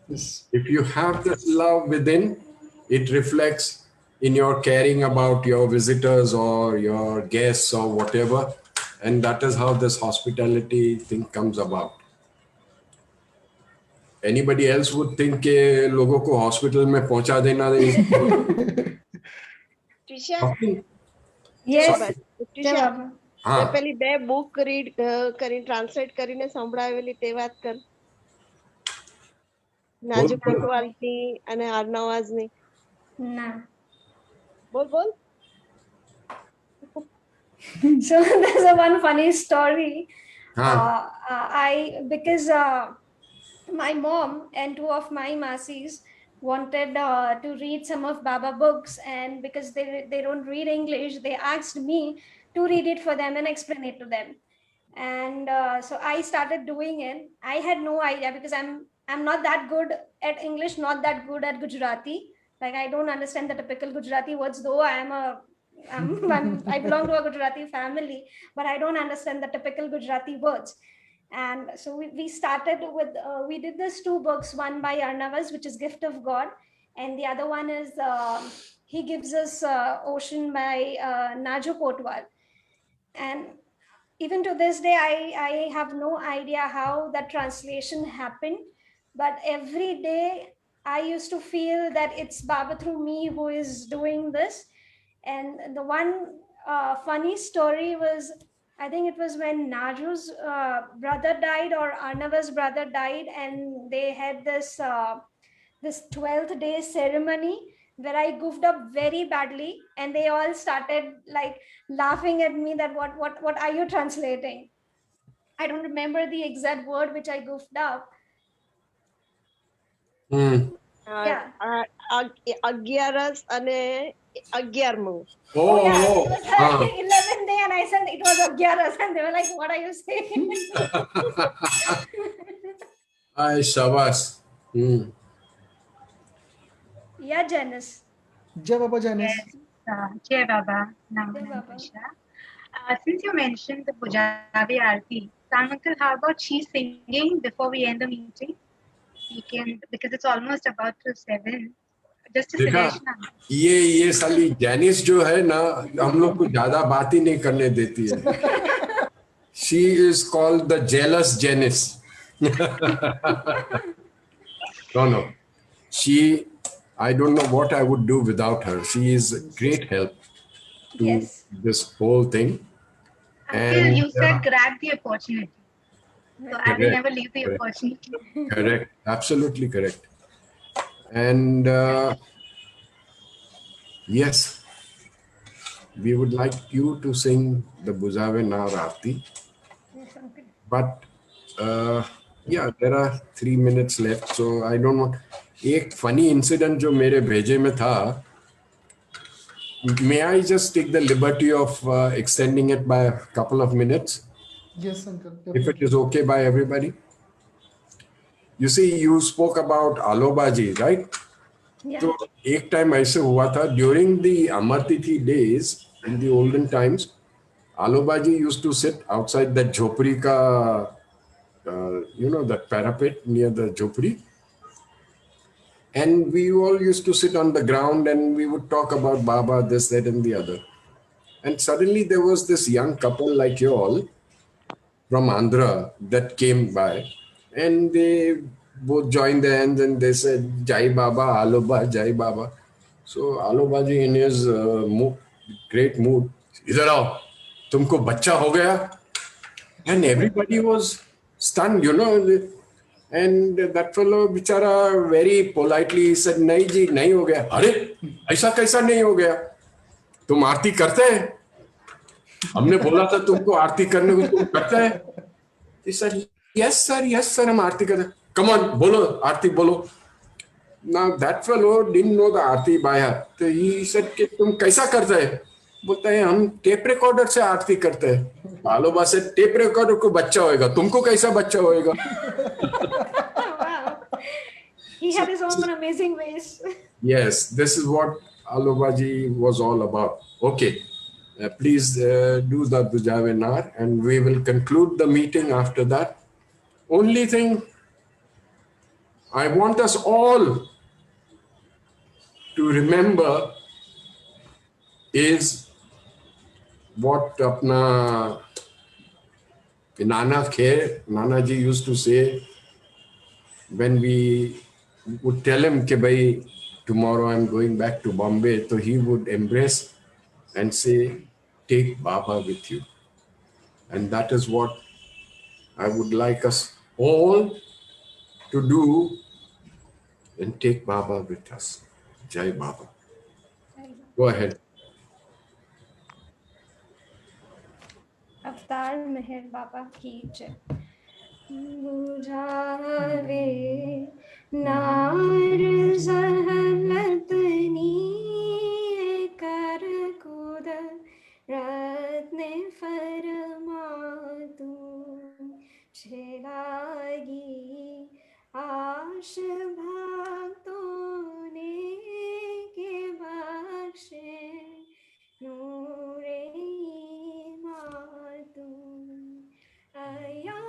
Yes. If you have this love within, it reflects in your caring about your visitors or your guests or whatever. And that is how this hospitality thing comes about. Anybody else would think के लोगों को hospital में पहुंचा देना is Twisha. Yes. Twisha. हाँ પેલી બે book read કરી ટ્રાન્સલેટ કરીને સંભળાવેલી તે વાત કર. નાજુ કોટવાલની અને અરનવાજની. Nah. બોલ. So there's one funny story. हाँ Because my mom and 2 of my masis wanted to read some of Baba books, and because they don't read English, they asked me to read it for them and explain it to them. And so I started doing it. I had no idea because I'm not that good at English, not that good at Gujarati. Like I don't understand the typical Gujarati words, though I belong to a Gujarati family, but I don't understand the typical Gujarati words. And so we started with, we did this 2 books, one by Arnavas, which is Gift of God, and the other one is He Gives Us Ocean by Najo Kotwal. And even to this day, I have no idea how that translation happened. But every day I used to feel that it's Baba through me who is doing this. And the one funny story was, I think it was when Naju's brother died, or Arnav's brother died, and they had this 12th day ceremony where I goofed up very badly, and they all started like laughing at me that what are you translating? I don't remember the exact word which I goofed up. Yeah. 11 અને 11મું. Oh yeah, Oh, it was the 11th day, and I said it was Agyaras, and they were like, "What are you saying?" Ay, Shabas. Yeah, Janice. Jai Baba Janice. Yes, Jai Baba, Naman Jai and Baba. Twisha. Since you mentioned the Pujabi Aarti, Sam Uncle, how about she singing before we end the meeting? We can, because it's almost about to 7. Just a देखा, suggestion. ये साली Janice जो है ना, हम लोग को ज्यादा बात ही नहीं करने देती है. She is called the jealous Janice. No. I don't know what I would do without her. She is a great help to Yes. this whole thing. Uncle, And you said grab the opportunity. So I will never leave the correct. opportunity. Correct. Absolutely correct. And yes, we would like you to sing the Buzave Nar Aarti. Yes, Uncle. But yeah, there are 3 minutes left, so I don't want. एक funny incident जो मेरे भेजे में था. May I just take the liberty of extending it by a couple of minutes? Yes, Uncle. If it is okay by everybody. You see, you spoke about Alobaji, right? Yeah. So एक time ऐसे हुआ था during the Amartithi days in the olden times, Alobaji used to sit outside that jhopri ka, that parapet near the jhopri, and we all used to sit on the ground and we would talk about Baba, this, that, and the other. And suddenly there was this young couple like you all from Andhra that came by, and they both joined the hands and they said, Jai Baba, Aloba, Jai Baba. So Alobaji in his great mood, idhar aao, tumko bachcha ho gaya? And everybody was stunned, And that fellow, bichara, very politely said, nahi ji, nahi ho gaya. Are, aisa kaisa nahi ho gaya? तुम आरती करते हैं? हमने बोला था तुमको आरती करने को, तुम करते हैं? He said, yes sir, हम आरती करते हैं. Come on, बोलो, आरती बोलो. Now that fellow didn't know the Aarti by heart. So he said कि तुम कैसा करते हैं? बोलता है हम टेप रिकॉर्डर से आरती करते हैं. आलोबा से टेप रिकॉर्डर को बच्चा होएगा, तुमको कैसा बच्चा होएगा? Wow. He had his own amazing ways. Yes, this is what Alobaji was all about. Okay, please do the Bujavenar and we will conclude the meeting after that. Only thing I want us all to remember is what apna Nana ji used to say when we would tell him कि भाई tomorrow I'm going back to Bombay, so he would embrace and say, take Baba with you. And that is what I would like us all to do, and take Baba with us. Jai Baba. Go ahead. अवतार मेहर बाबा की जय. बुझावे नार सहलतनी कर कूद रत्ने फरमातू छेलागी आश भक्तों ने के बख्शे नूरे मातू अया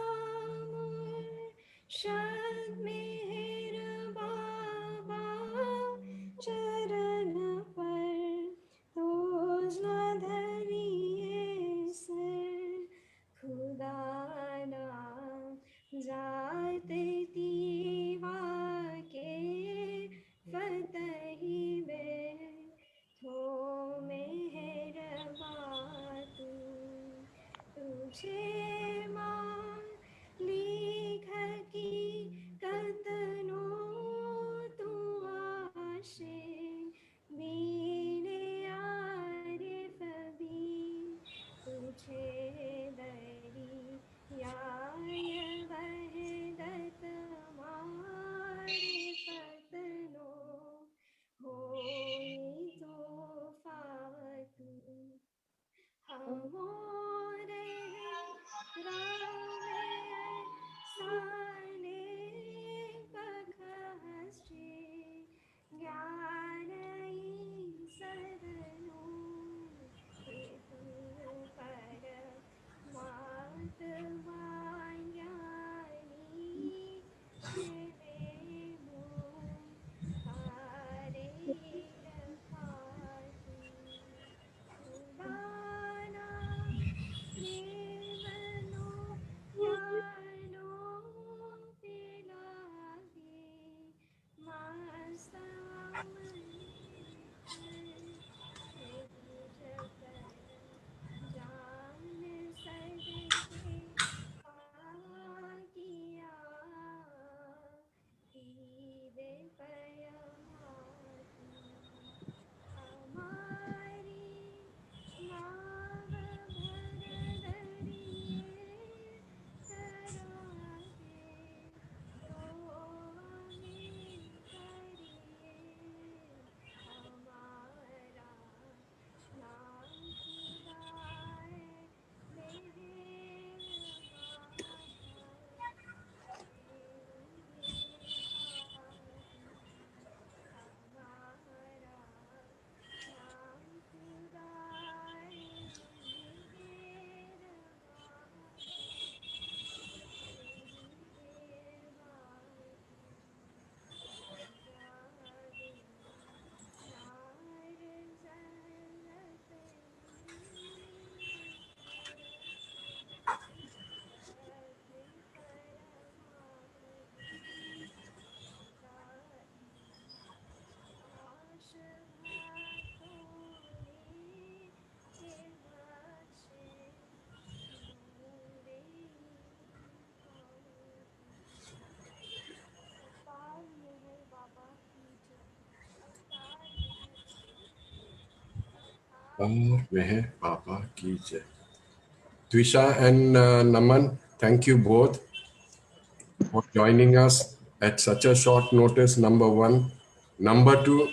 Meher Baba ki jai. Twisha and Naman, thank you both for joining us at such a short notice, number one. Number two,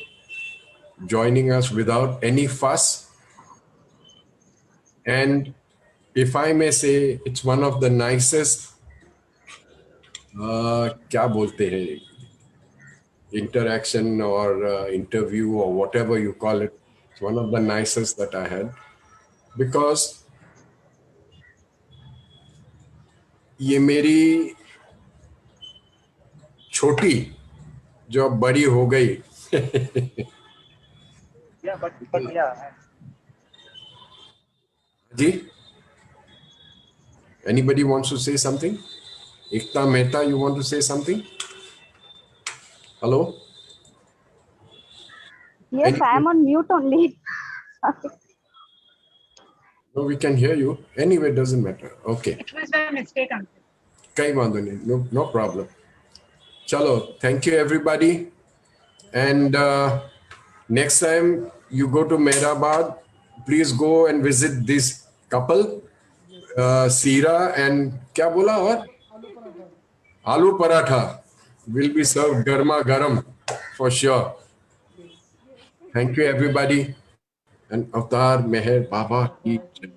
joining us without any fuss. And if I may say, it's one of the nicest, क्या बोलते हैं, interaction or interview or whatever you call it. It's one of the nicest that I had because ये मेरी छोटी जो अब बड़ी हो गई जी, anybody wants to say something? Ekta Mehta, you want to say something? Hello? Yes, I am on mute only. No, we can hear you. Anyway, it doesn't matter. Okay. It was by mistake, uncle. Kai baat nahi. No problem. Chalo, thank you everybody. And next time you go to Mehrabad, please go and visit this couple, Sira and kya bola aur? Aloo paratha. Aloo paratha will be served garma garam for sure. Yes. Thank you everybody. And Avatar Meher Baba ki jai.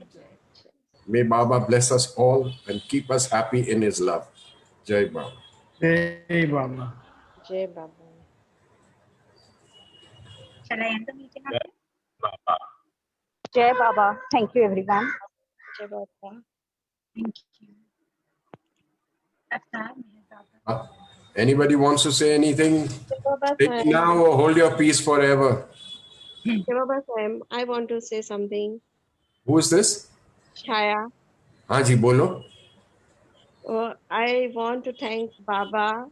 May Baba bless us all and keep us happy in his love. Jai Baba. Hey, Baba. Jai Baba. Shall I end the meeting, uncle? Jai Baba. Thank you, everyone. Jai Baba. Thank you. Avatar Meher Baba. Anybody wants to say anything? Jai Baba Say it now or hold your peace forever. Jai Baba Sam, I want to say something. Who is this? Chaya, हाँ जी बोलो. I want to thank Baba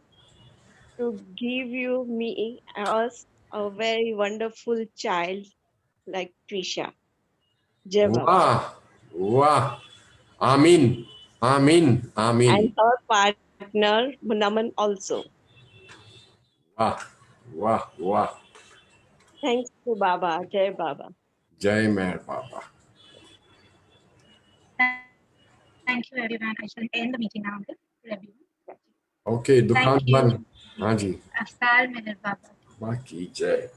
to give you me us a very wonderful child like Twisha. Jai Baba. Wow. Wow. Amin. Amin. And Amin. her partner Naman also. Wow. Wow. Wow. Thanks to Baba. Jai Baba. Jai Meher Baba. Thank you, everyone. I shall end the meeting now, uncle. Love you. Okay. दुकान Thank you. बंद. हाँ जी. Avatar Meher Baba. बाकी जय.